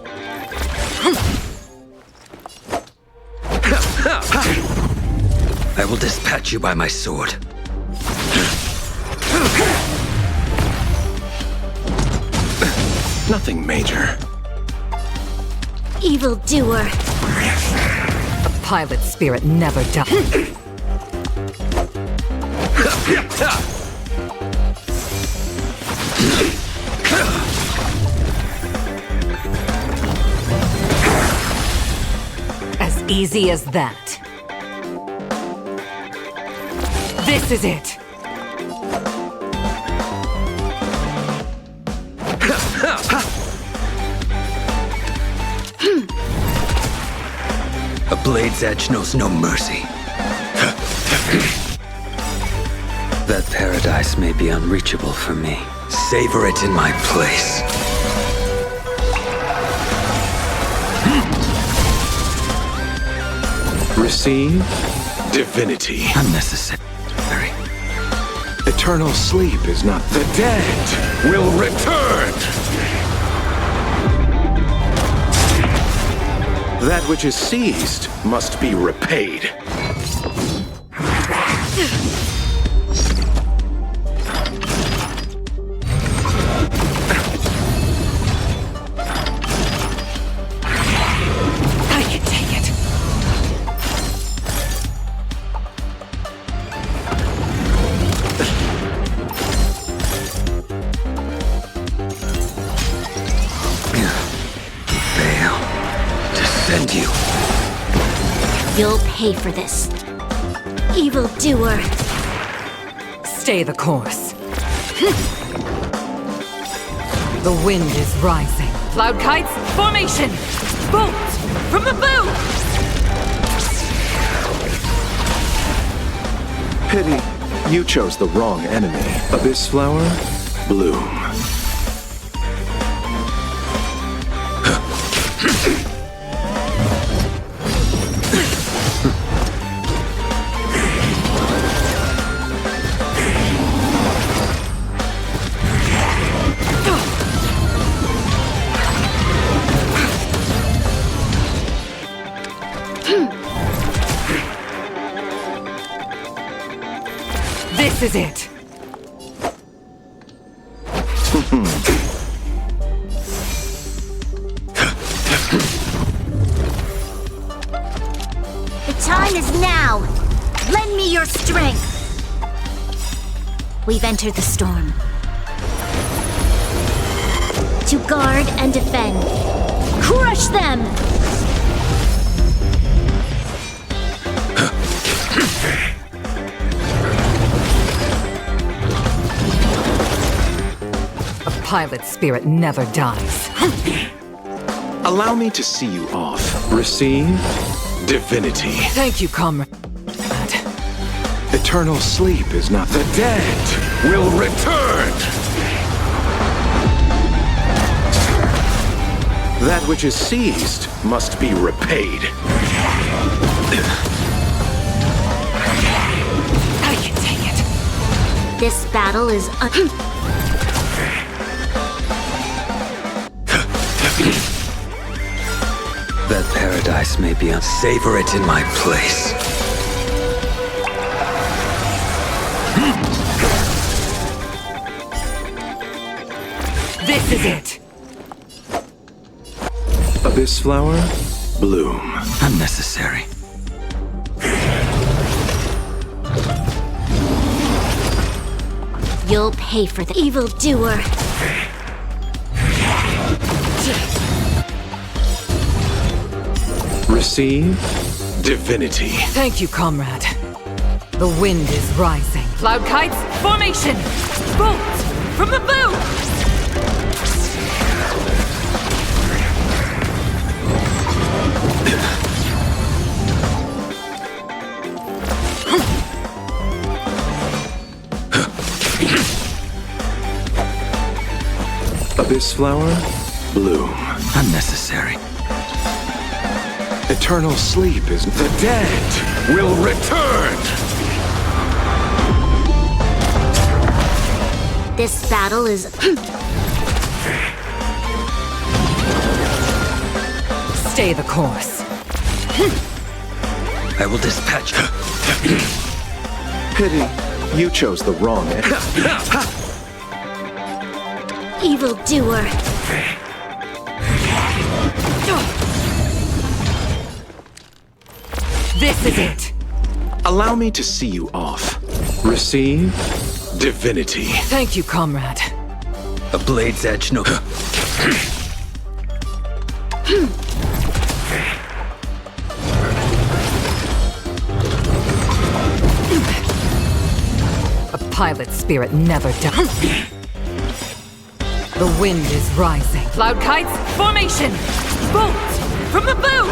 I will dispatch you by my sword. Nothing major. Evildoer. A pilot spirit never dies. As easy as that. This is it. A blade's edge knows no mercy. That paradise may be unreachable for me. Savor it in my place. Receive divinity. Unnecessary. Eternal sleep is not the dead will return. That which is seized must be repaid. I can take it. Send you. You'll pay for this. Evildoer. Stay the course. The wind is rising. Cloud kites, formation! Bolt! From the bow! Pity, you chose the wrong enemy. Abyss flower, bloom. This is it. The time is now. Lend me your strength. We've entered the storm. To guard and defend. Crush them! A pilot spirit never dies. Allow me to see you off. Receive divinity. Thank you, comrade. Eternal sleep is not the dead will return. That which is seized must be repaid. I can take it. This battle is That paradise may be savor it in my place. This is it. Abyss flower, bloom. Unnecessary. You'll pay for the evildoer. Receive divinity. Thank you, comrade. The wind is rising. Cloud kites, formation! Bolt! From the bow! Abyss flower, bloom. Unnecessary. Eternal sleep is... The dead will return! This battle is... Stay the course. I will dispatch... Pity. You chose the wrong end. evildoer. This is it. Allow me to see you off. Receive divinity. Thank you, comrade. A blade's edge, no... A pilot spirit never dies. The wind is rising. Cloud kites, formation! Bolt from the bow!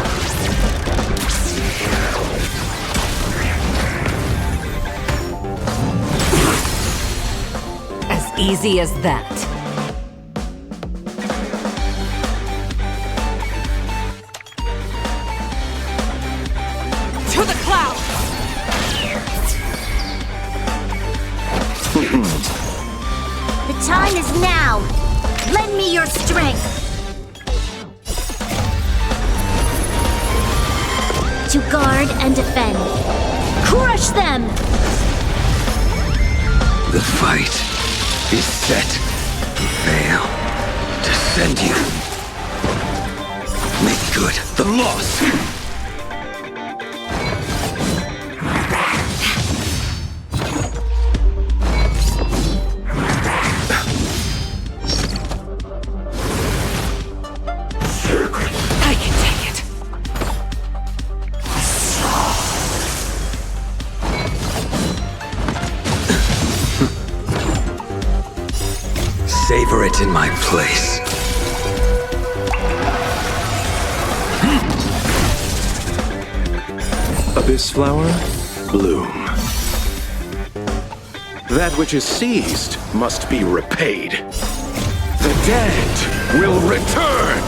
As easy as that. To the clouds! The time is now. Lend me your strength. To guard and defend. Crush them! The fight is set. Fail to send you. Make good the loss. I can take it. Savor it in my place. Abyss flower, bloom. That which is seized must be repaid. The dead will return!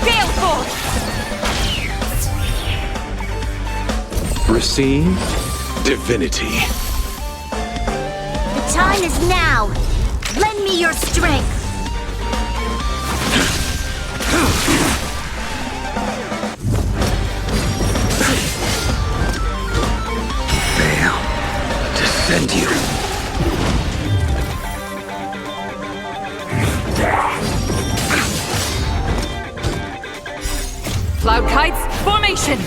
Gale force! Receive divinity. The time is now. Lend me your strength. Fail to send you. Cloud kites, formation!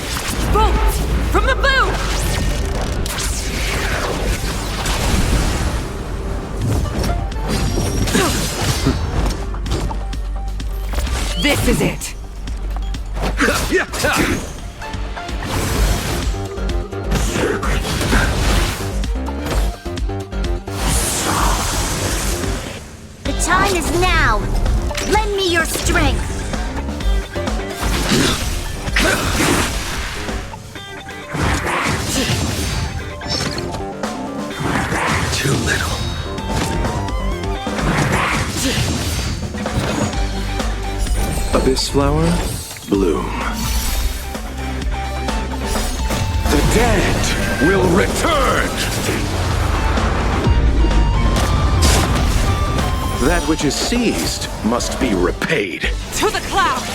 Bolt from the boom! This is it! The time is now. Lend me your strength. Too little. Abyss flower, bloom. The dead will return! That which is seized must be repaid. To the clouds!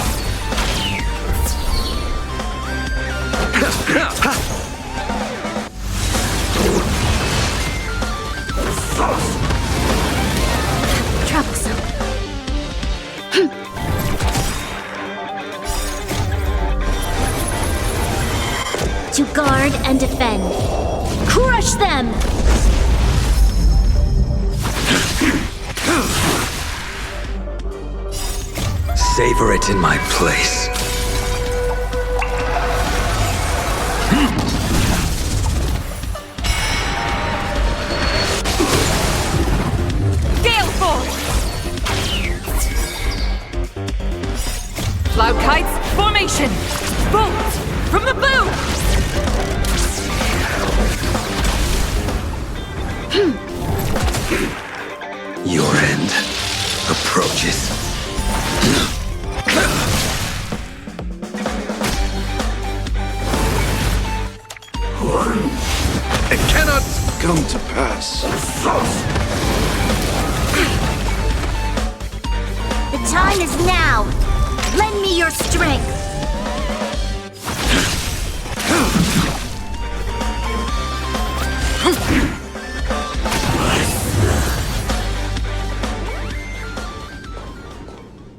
Troublesome. To guard and defend. Crush them! Savor it in my place. Gale force! Cloud kites, formation! Bolt from the boom! end approaches. It cannot come to pass. The time is now. Lend me your strength.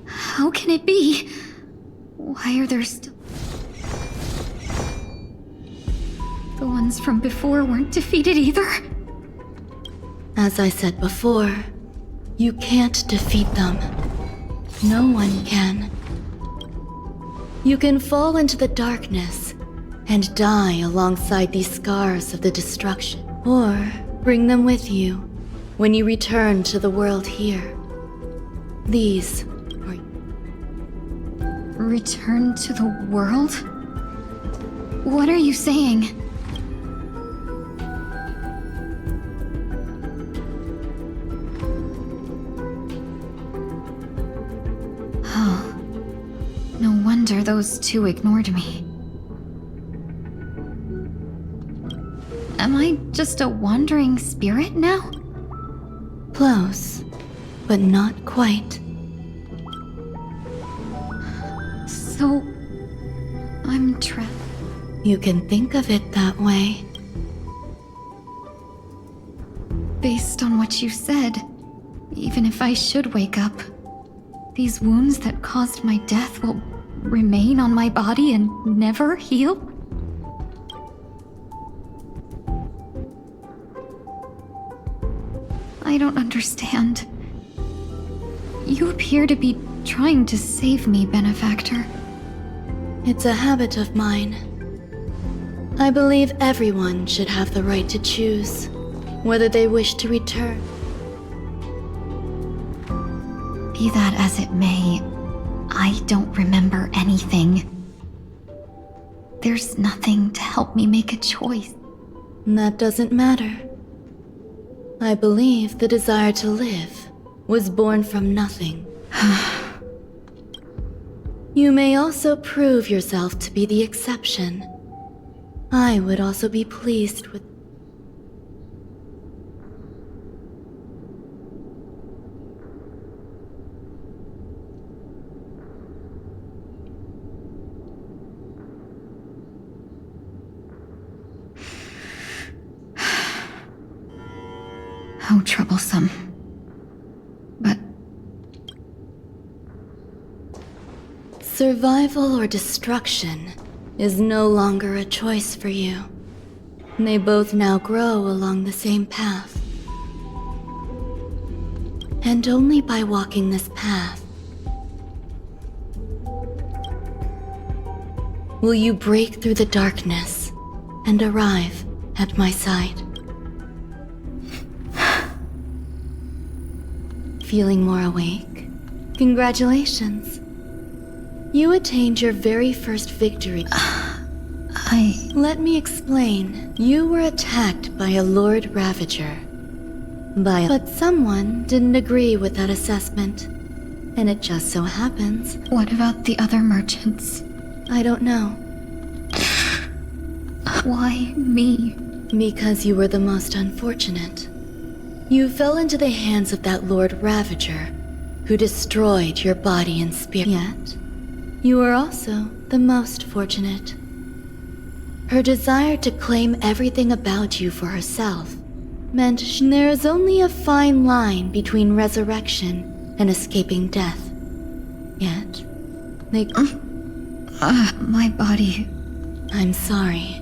How can it be? Why are there still... The ones from before weren't defeated either? As I said before, you can't defeat them. No one can. You can fall into the darkness and die alongside these scars of the destruction, or bring them with you when you return to the world here. These are... Return to the world? What are you saying? Oh. No wonder those two ignored me. Am I just a wandering spirit now? Close, but not quite. So... I'm trapped. You can think of it that way. Based on what you said, even if I should wake up, these wounds that caused my death will remain on my body and never heal? I don't understand. You appear to be trying to save me, Benefactor. It's a habit of mine. I believe everyone should have the right to choose whether they wish to return. Be that as it may, I don't remember anything. There's nothing to help me make a choice. That doesn't matter. I believe the desire to live was born from nothing. You may also prove yourself to be the exception. I would also be pleased with... How troublesome. But... Survival or destruction is no longer a choice for you. They both now grow along the same path. And only by walking this path will you break through the darkness and arrive at my side. Feeling more awake? Congratulations. You attained your very first victory. Let me explain. You were attacked by a Lord Ravager. But someone didn't agree with that assessment. And it just so happens... What about the other merchants? I don't know. Why me? Because you were the most unfortunate. You fell into the hands of that Lord Ravager, who destroyed your body and spirit. Yet, you were also the most fortunate. Her desire to claim everything about you for herself meant there is only a fine line between resurrection and escaping death. Yet, they... my body... I'm sorry.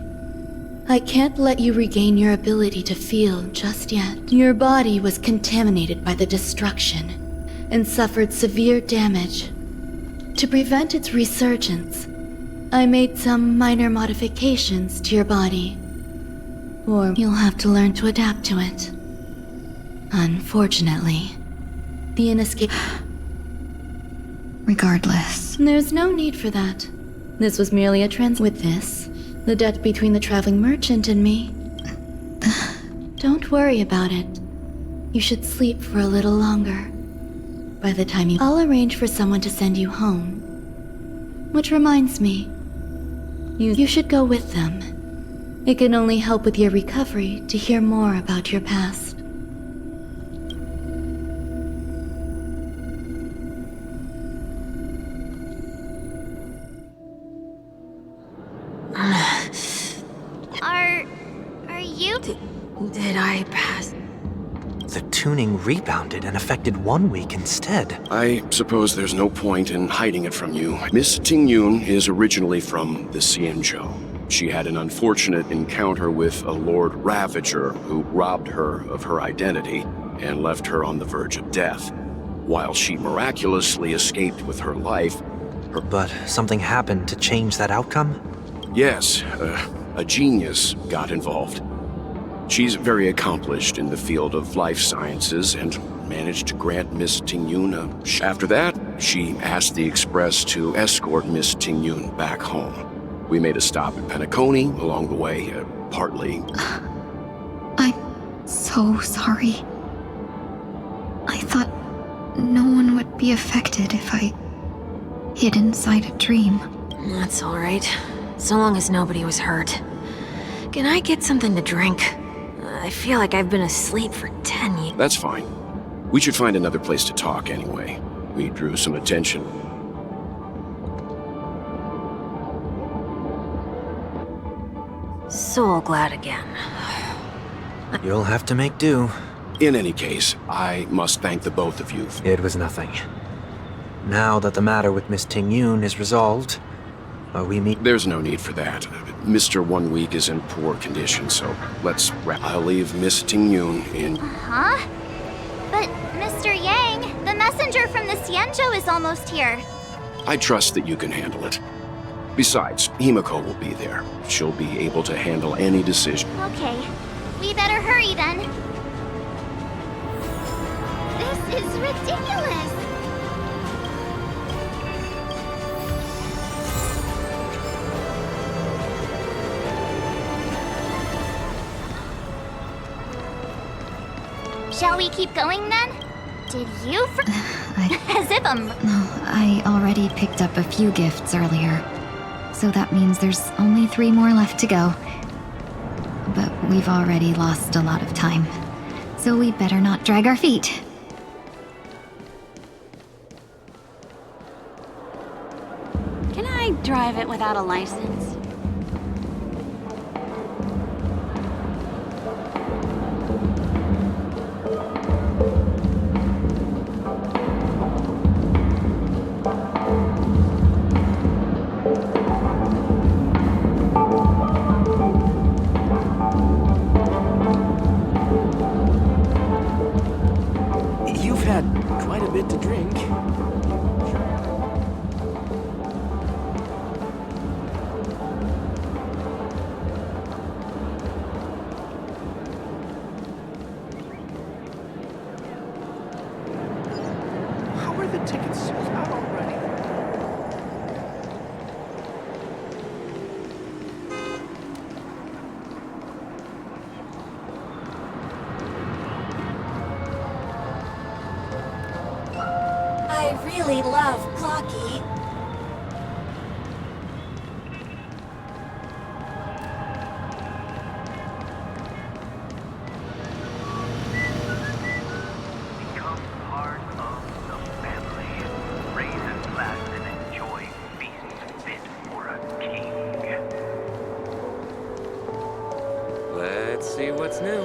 I can't let you regain your ability to feel just yet. Your body was contaminated by the destruction and suffered severe damage. To prevent its resurgence, I made some minor modifications to your body. Or you'll have to learn to adapt to it. Unfortunately, the inescapable... Regardless. There's no need for that. This was merely a With this, the debt between the traveling merchant and me. Don't worry about it. You should sleep for a little longer. by the time you... I'll arrange for someone to send you home. Which reminds me, you should go with them. It can only help with your recovery to hear more about your past. Are you... Did I pass? The tuning rebounded and affected 1 week instead. I suppose there's no point in hiding it from you. Miss Tingyun is originally from the Xianzhou. She had an unfortunate encounter with a Lord Ravager who robbed her of her identity and left her on the verge of death. While she miraculously escaped with her life, But something happened to change that outcome? Yes, a genius got involved. She's very accomplished in the field of life sciences and managed to grant Miss Tingyun a... After that, she asked the Express to escort Miss Tingyun back home. We made a stop at Penacony along the way, partly... I'm so sorry. I thought no one would be affected if I hid inside a dream. That's alright. So long as nobody was hurt. Can I get something to drink? I feel like I've been asleep for 10 years. That's fine. We should find another place to talk anyway. We drew some attention. Soul glad again. You'll have to make do. In any case, I must thank the both of you. It was nothing. Now that the matter with Miss Tingyun is resolved, we meet... There's no need for that. Mr. 1 week is in poor condition, so let's wrap. I'll leave Miss Tingyun in... Huh? But, Mr. Yang, the messenger from the Xianzhou is almost here. I trust that you can handle it. Besides, Himiko will be there. She'll be able to handle any decision. Okay. We better hurry then. This is ridiculous! Shall we keep going then? Did you Zip 'em! No, I already picked up a few gifts earlier. So that means there's only 3 more left to go. But we've already lost a lot of time. So we better not drag our feet. Can I drive it without a license? You've had quite a bit to drink. How are the tickets sold out already? I really love Clocky. Let's see what's new.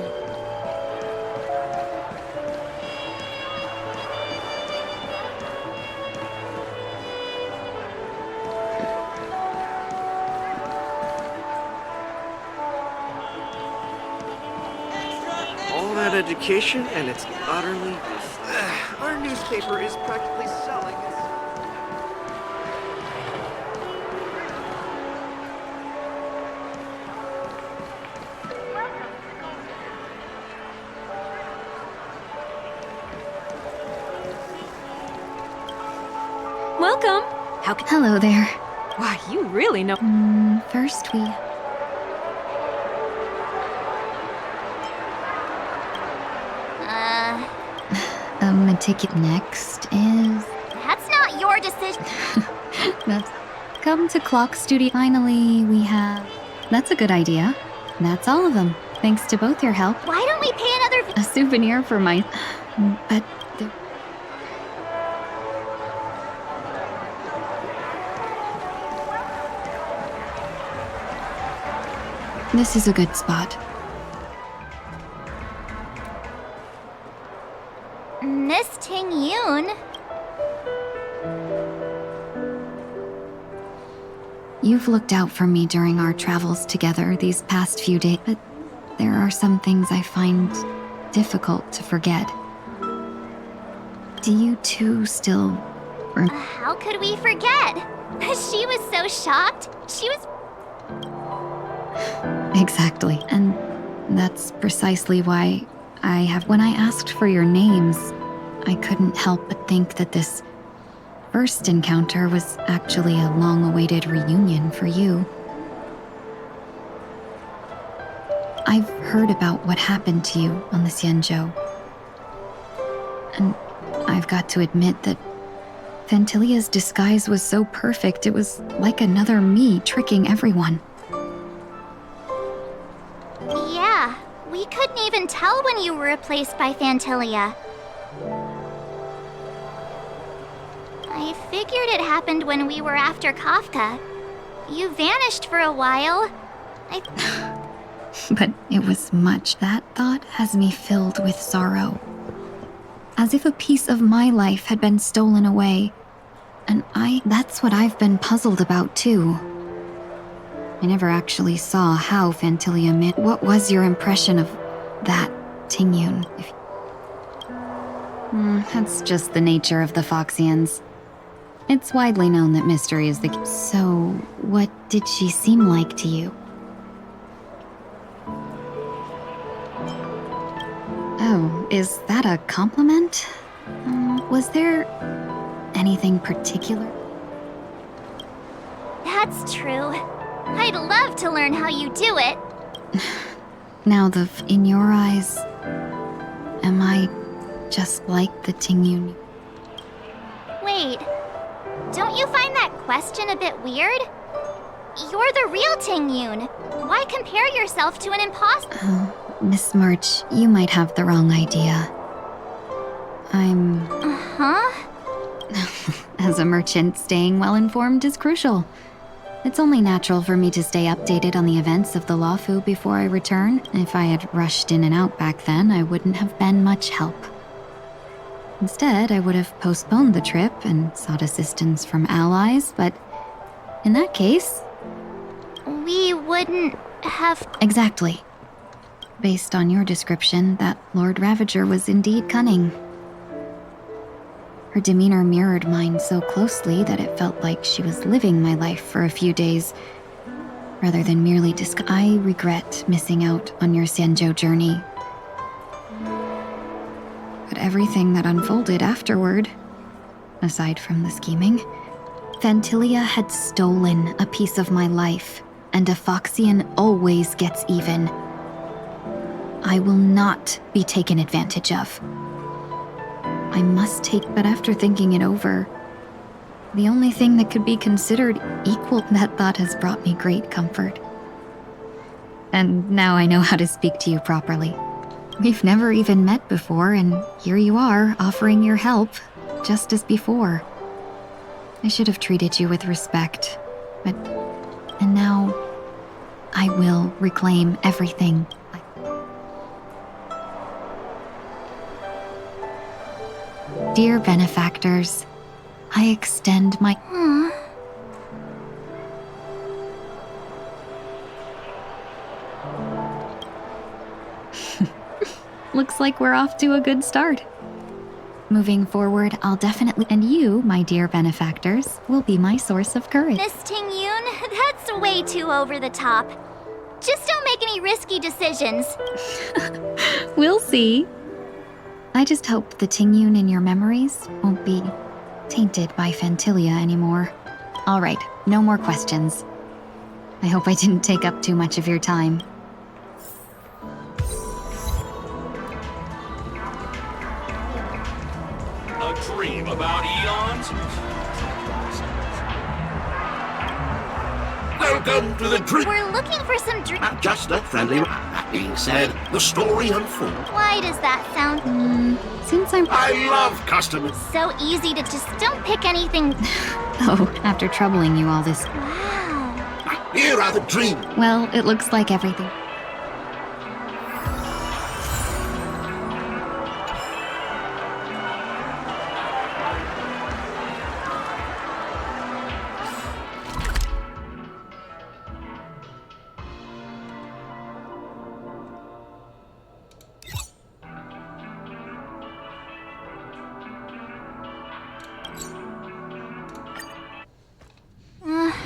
All that education, and it's utterly... Our newspaper is practically selling its... Welcome. Hello there. Wow, you really know. First we... Next is... That's not your decision. That's... Come to Clock Studio. Finally, we have... That's a good idea. That's all of them. Thanks to both your help. Why don't we pay another... A souvenir for my... But... This is a good spot. Miss Ting-yoon? You've looked out for me during our travels together these past few days, but there are some things I find difficult to forget. Do you two still... How could we forget? She was so shocked. She was... Exactly. And that's precisely why when I asked for your names, I couldn't help but think that this first encounter was actually a long-awaited reunion for you. I've heard about what happened to you on the Xianzhou. And I've got to admit that Fantilia's disguise was so perfect, it was like another me tricking everyone. Yeah, we couldn't even tell when you were replaced by Fantilia. I figured it happened when we were after Kafka. You vanished for a while. But it was much. That thought has me filled with sorrow. As if a piece of my life had been stolen away. And that's what I've been puzzled about too. I never actually saw how Fantilia met. What was your impression of that, Ting-yoon? That's just the nature of the Foxians. It's widely known that mystery is the key. So, what did she seem like to you? Oh, is that a compliment? Was there anything particular? That's true. I'd love to learn how you do it. Now, in your eyes, am I just like the Ting-yoon? Wait, don't you find that question a bit weird? You're the real Ting-yoon. Why compare yourself to an imposter? Oh, Miss March, you might have the wrong idea. I'm... Uh-huh? As a merchant, staying well-informed is crucial. It's only natural for me to stay updated on the events of the Luofu before I return. If I had rushed in and out back then, I wouldn't have been much help. Instead, I would have postponed the trip and sought assistance from allies, but in that case... We wouldn't have... Exactly. Based on your description, that Lord Ravager was indeed cunning. Her demeanor mirrored mine so closely that it felt like she was living my life for a few days, rather than merely I regret missing out on your Xianzhou journey. But everything that unfolded afterward, aside from the scheming, Fantilia had stolen a piece of my life, and a Foxian always gets even. I will not be taken advantage of. I must take, but after thinking it over, the only thing that could be considered equal, that thought has brought me great comfort. And now I know how to speak to you properly. We've never even met before, and here you are, offering your help, just as before. I should have treated you with respect, but... And now, I will reclaim everything. Dear benefactors, I extend my... Looks like we're off to a good start. Moving forward, I'll definitely... And you, my dear benefactors, will be my source of courage. Miss Ting-yoon, that's way too over the top. Just don't make any risky decisions. We'll see. I just hope the Ting-yoon in your memories won't be tainted by Fantilia anymore. All right, no more questions. I hope I didn't take up too much of your time. dream about eons? Welcome to the dream. We're looking for some Just a friendly. That being said, the story unfolds. Why does that sound? Since I'm... I love customers. So easy to just don't pick anything. Oh, after troubling you all this... Wow. Here are the dreams. Well, it looks like everything.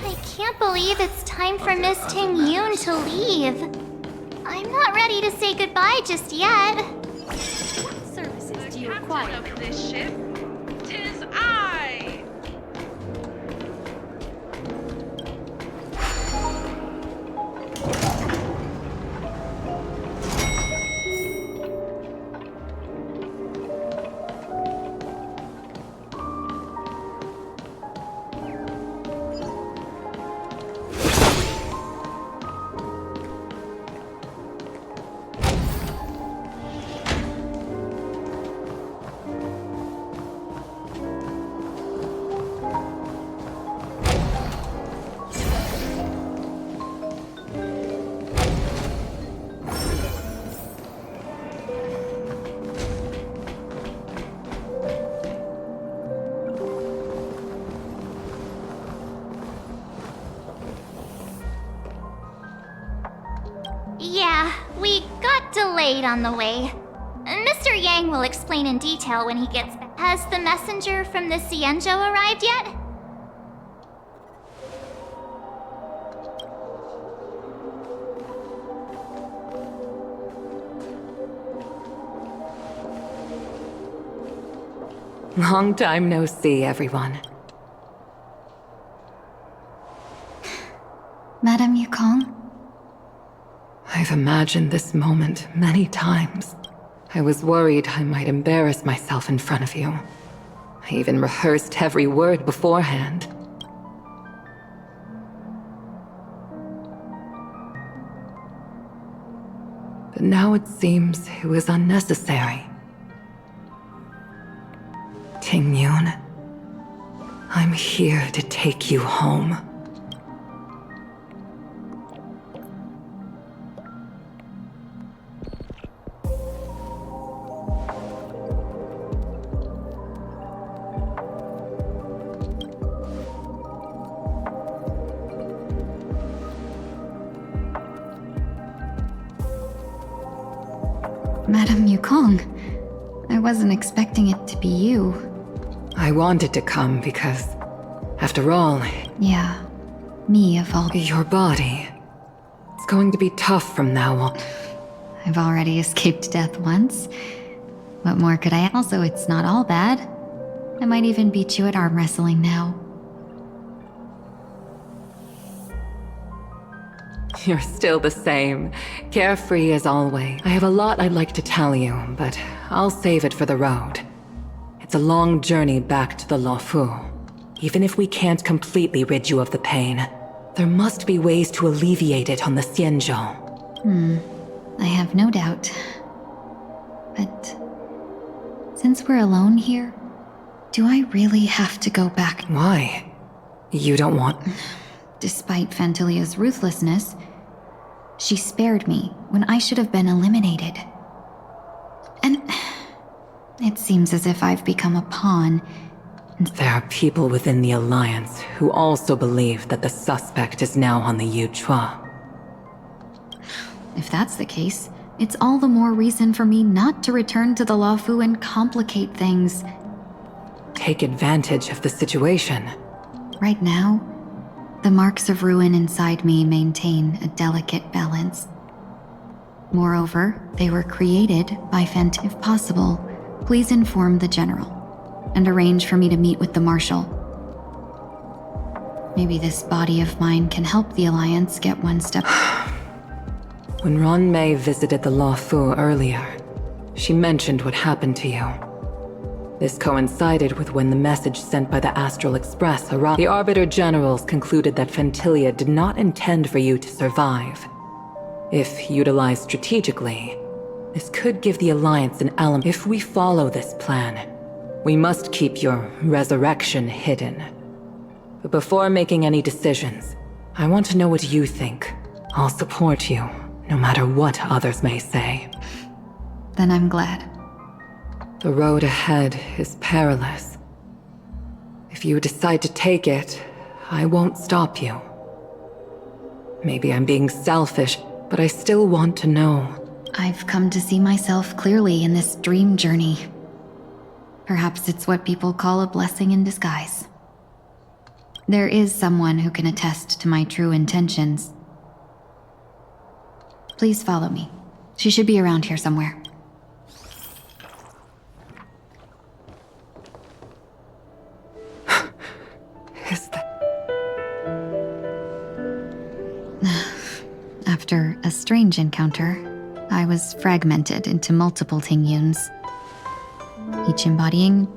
I can't believe it's time for Miss Ting Yoon to leave. I'm not ready to say goodbye just yet. What services do you require? Of this ship, 'tis I. Yeah, we got delayed on the way. Mr. Yang will explain in detail when he gets back. Has the messenger from the Cienjo arrived yet? Long time no see, everyone. Madame Yukong? I've imagined this moment many times. I was worried I might embarrass myself in front of you. I even rehearsed every word beforehand. But now it seems it was unnecessary. Ting Yoon, I'm here to take you home. Madame Yukong, I wasn't expecting it to be you. I wanted to come because, after all... Yeah, me of all... Your body. It's going to be tough from now on. I've already escaped death once. What more could I... Also, it's not all bad. I might even beat you at arm wrestling now. You're still the same. Carefree as always. I have a lot I'd like to tell you, but I'll save it for the road. It's a long journey back to the Luofu. Even if we can't completely rid you of the pain, there must be ways to alleviate it on the Xianzhou. I have no doubt. But... since we're alone here, do I really have to go back? Why? You don't want... Despite Fantilia's ruthlessness, she spared me when I should have been eliminated. And it seems as if I've become a pawn. There are people within the Alliance who also believe that the suspect is now on the Yuchua. If that's the case, it's all the more reason for me not to return to the Luofu and complicate things. Take advantage of the situation. Right now, the marks of ruin inside me maintain a delicate balance. Moreover, they were created by If possible, please inform the General, and arrange for me to meet with the Marshal. Maybe this body of mine can help the Alliance get one step... When Ron Mei visited the Luofu earlier, she mentioned what happened to you. This coincided with when the message sent by the Astral Express arrived. The Arbiter Generals concluded that Fentilia did not intend for you to survive. If utilized strategically, this could give the Alliance an element. If we follow this plan, we must keep your resurrection hidden. But before making any decisions, I want to know what you think. I'll support you, no matter what others may say. Then I'm glad. The road ahead is perilous. If you decide to take it, I won't stop you. Maybe I'm being selfish, but I still want to know. I've come to see myself clearly in this dream journey. Perhaps it's what people call a blessing in disguise. There is someone who can attest to my true intentions. Please follow me. She should be around here somewhere. Is that... After a strange encounter, I was fragmented into multiple Tingyuns, each embodying,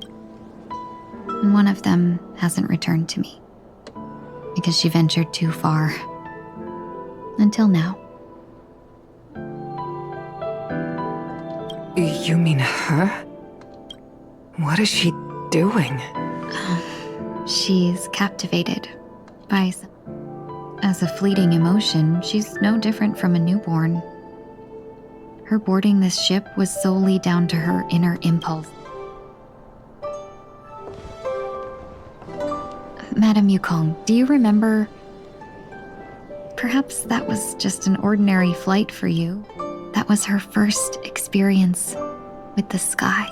and one of them hasn't returned to me, because she ventured too far. Until now. You mean her? What is she doing? She's captivated by... As a fleeting emotion, she's no different from a newborn. Her boarding this ship was solely down to her inner impulse. Madame Yukong, do you remember? Perhaps that was just an ordinary flight for you. That was her first experience with the sky.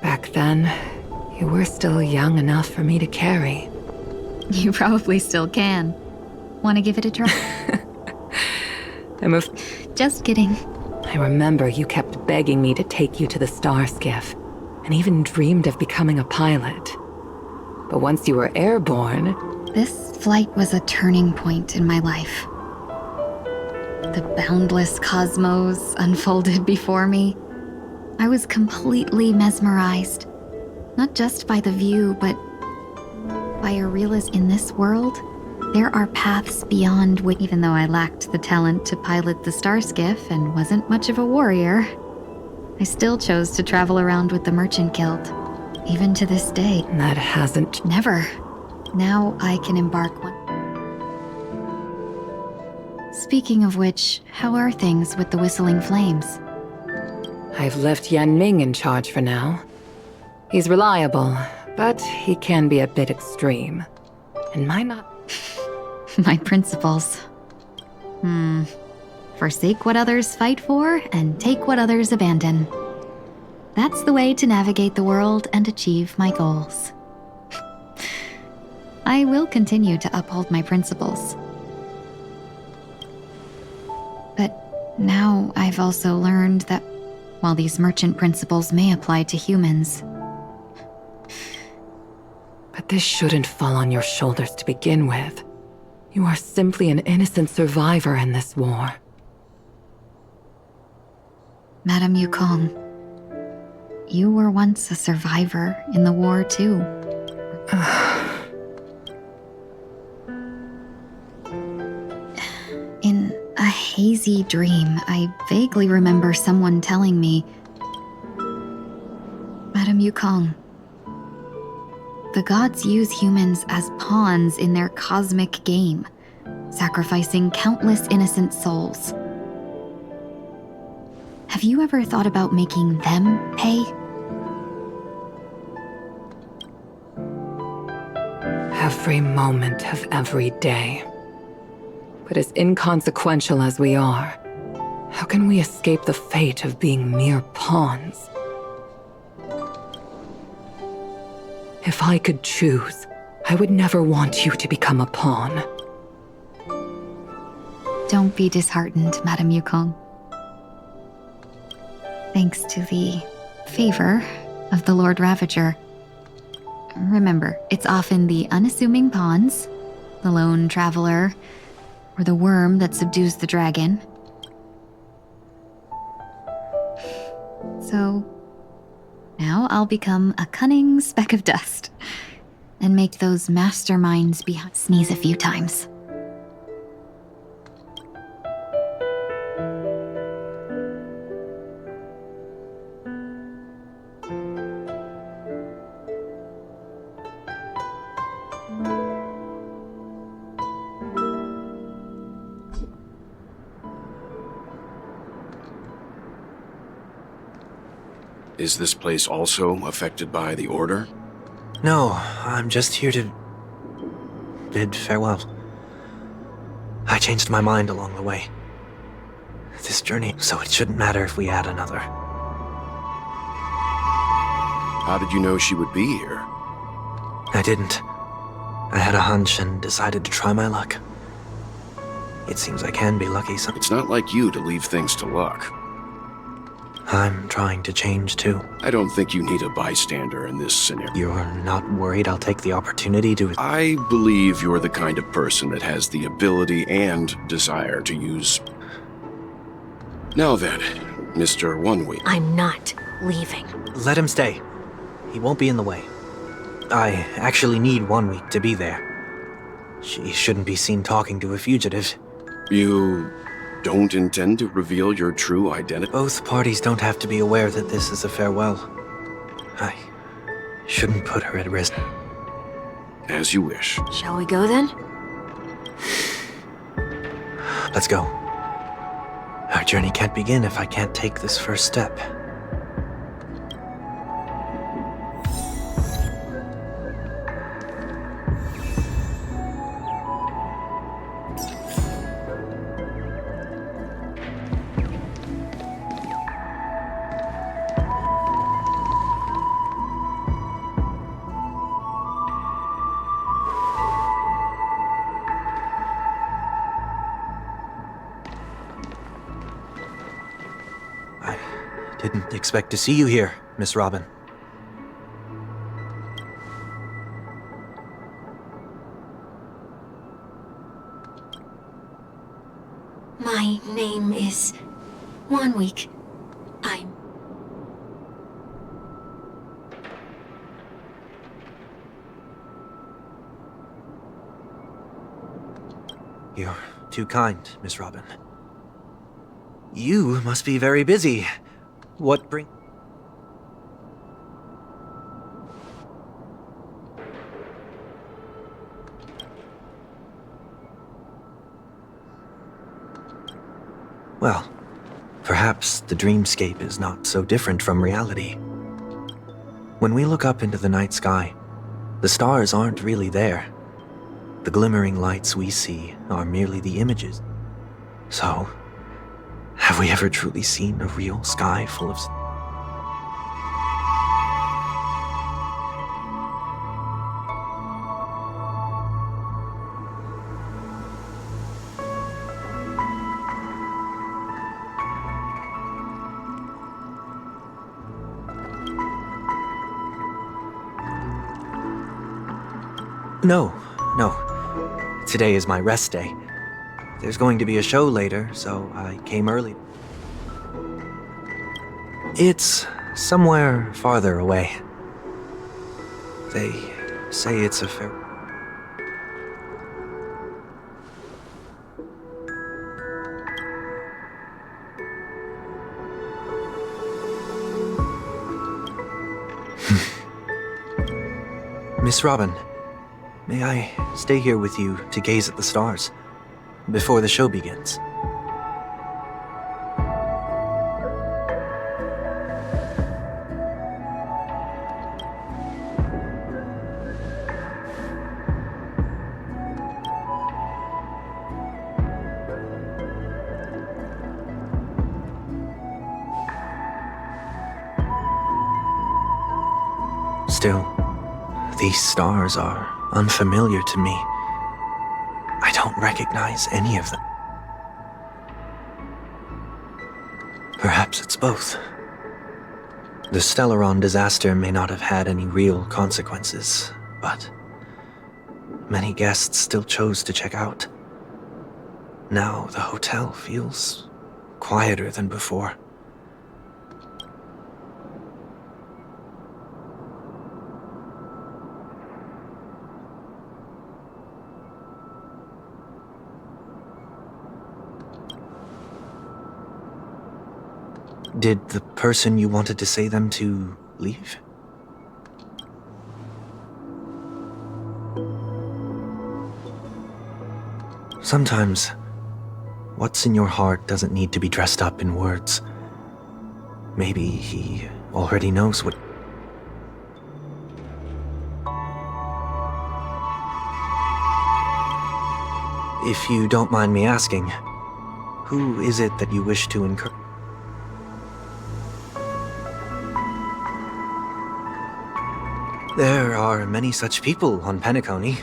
Back then, you were still young enough for me to carry. You probably still can. Want to give it a try? Just kidding. I remember you kept begging me to take you to the star skiff, and even dreamed of becoming a pilot. But once you were airborne... This flight was a turning point in my life. The boundless cosmos unfolded before me. I was completely mesmerized. Not just by the view, but by a realism in this world. There are paths beyond which, even though I lacked the talent to pilot the star skiff and wasn't much of a warrior, I still chose to travel around with the Merchant Guild, even to this day. That hasn't... Never. Now I can embark one. Speaking of which, how are things with the Whistling Flames? I've left Yan Ming in charge for now. He's reliable, but he can be a bit extreme. And might not... My principles. Forsake what others fight for, and take what others abandon. That's the way to navigate the world and achieve my goals. I will continue to uphold my principles. But now I've also learned that while these merchant principles may apply to humans... But this shouldn't fall on your shoulders to begin with. You are simply an innocent survivor in this war. Madame Yukong, you were once a survivor in the war too. In a hazy dream, I vaguely remember someone telling me, Madame Yukong, the gods use humans as pawns in their cosmic game, sacrificing countless innocent souls. Have you ever thought about making them pay? Every moment of every day. But as inconsequential as we are, how can we escape the fate of being mere pawns? If I could choose, I would never want you to become a pawn. Don't be disheartened, Madame Yukong. Thanks to the favor of the Lord Ravager. Remember, it's often the unassuming pawns, the lone traveler, or the worm that subdues the dragon. So now I'll become a cunning speck of dust and make those masterminds behind sneeze a few times. Is this place also affected by the Order? No, I'm just here to bid farewell. I changed my mind along the way. This journey, so it shouldn't matter if we add another. How did you know she would be here? I didn't. I had a hunch and decided to try my luck. It seems I can be lucky sometimes. It's not like you to leave things to luck. I'm trying to change too. I don't think you need a bystander in this scenario. You're not worried I'll take the opportunity to... I believe you're the kind of person that has the ability and desire to use... Now then, Mr. 1 Week. I'm not leaving. Let him stay. He won't be in the way. I actually need 1 week to be there. She shouldn't be seen talking to a fugitive. You don't intend to reveal your true identity? Both parties don't have to be aware that this is a farewell. I shouldn't put her at risk. As you wish. Shall we go then? Let's go. Our journey can't begin if I can't take this first step. Didn't expect to see you here, Miss Robin. My name is 1 Week. I'm... You're too kind, Miss Robin. You must be very busy. What bring... Well, perhaps the dreamscape is not so different from reality. When we look up into the night sky, the stars aren't really there. The glimmering lights we see are merely the images. So, have we ever truly seen a real sky full of... No. Today is my rest day. There's going to be a show later, so I came early. It's somewhere farther away. They say it's a fair... Miss Robin, may I stay here with you to gaze at the stars before the show begins? Still, these stars are unfamiliar to me. I don't recognize any of them. Perhaps it's both. The Stellaron disaster may not have had any real consequences, but many guests still chose to check out. Now the hotel feels quieter than before. Did the person you wanted to say them to leave? Sometimes, what's in your heart doesn't need to be dressed up in words. Maybe he already knows what... If you don't mind me asking, who is it that you wish to encourage? There are many such people on Penacony.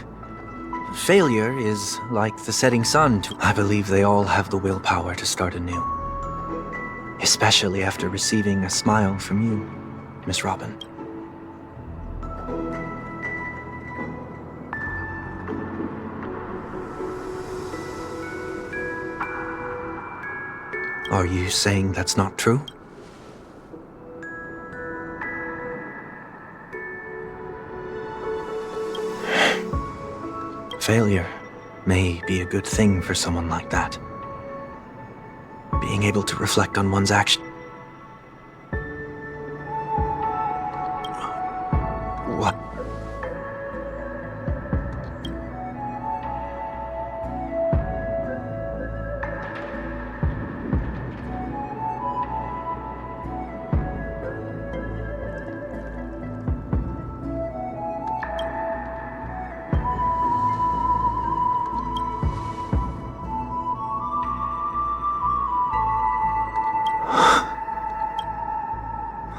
Failure is like the setting sun. I believe they all have the willpower to start anew. Especially after receiving a smile from you, Miss Robin. Are you saying that's not true? Failure may be a good thing for someone like that. Being able to reflect on one's action. What?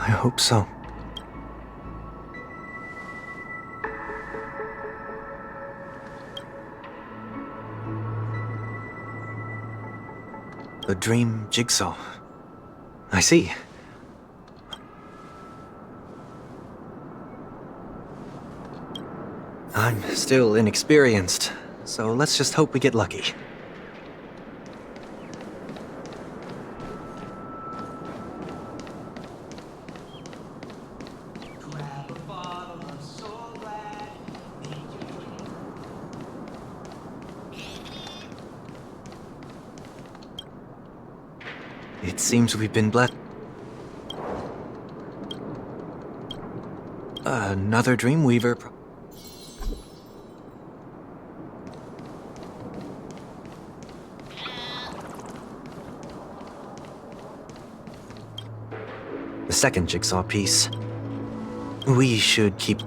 I hope so. The dream jigsaw. I see. I'm still inexperienced, so let's just hope we get lucky. It seems we've been blessed. Another Dreamweaver. The second jigsaw piece. We should keep...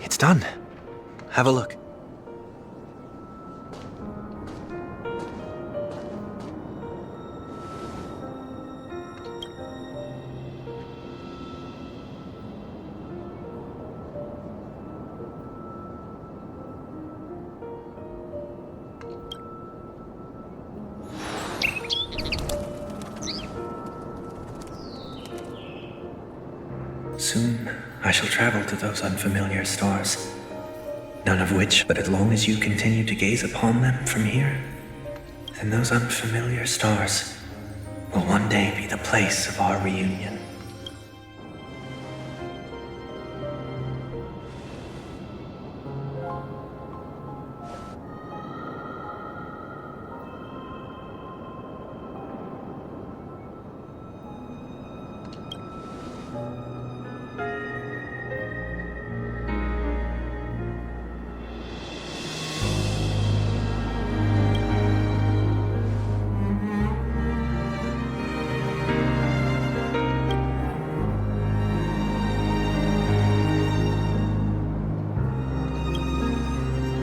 It's done. Have a look. soon I shall travel to those unfamiliar stars. None of which, but as long as you continue to gaze upon them from here, then those unfamiliar stars will one day be the place of our reunion.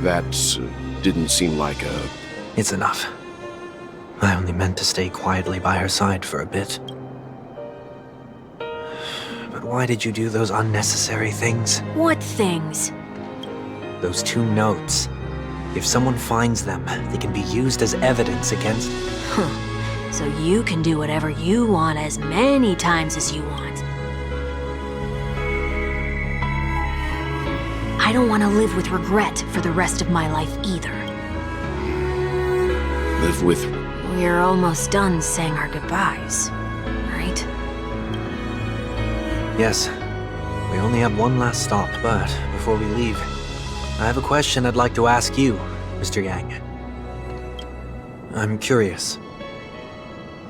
That didn't seem like a... It's enough. I only meant to stay quietly by her side for a bit. But why did you do those unnecessary things? What things? Those 2 notes. If someone finds them, they can be used as evidence against... So you can do whatever you want as many times as you want. I don't want to live with regret for the rest of my life either. Live with... We're almost done saying our goodbyes, right? Yes. We only have one last stop, but before we leave, I have a question I'd like to ask you, Mr. Yang. I'm curious.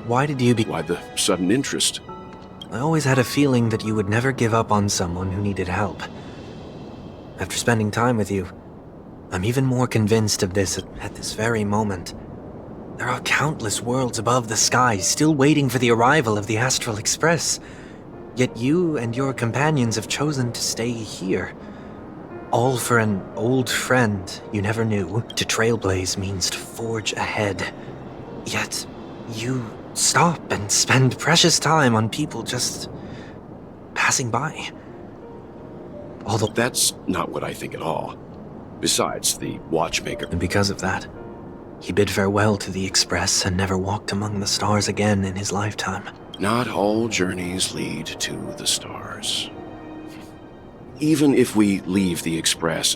Why did you Why the sudden interest? I always had a feeling that you would never give up on someone who needed help. After spending time with you, I'm even more convinced of this at this very moment. There are countless worlds above the sky still waiting for the arrival of the Astral Express. Yet you and your companions have chosen to stay here. All for an old friend you never knew. To trailblaze means to forge ahead. Yet you stop and spend precious time on people just passing by. Although that's not what I think at all. Besides, the watchmaker... And because of that, he bid farewell to the Express and never walked among the stars again in his lifetime. Not all journeys lead to the stars. Even if we leave the Express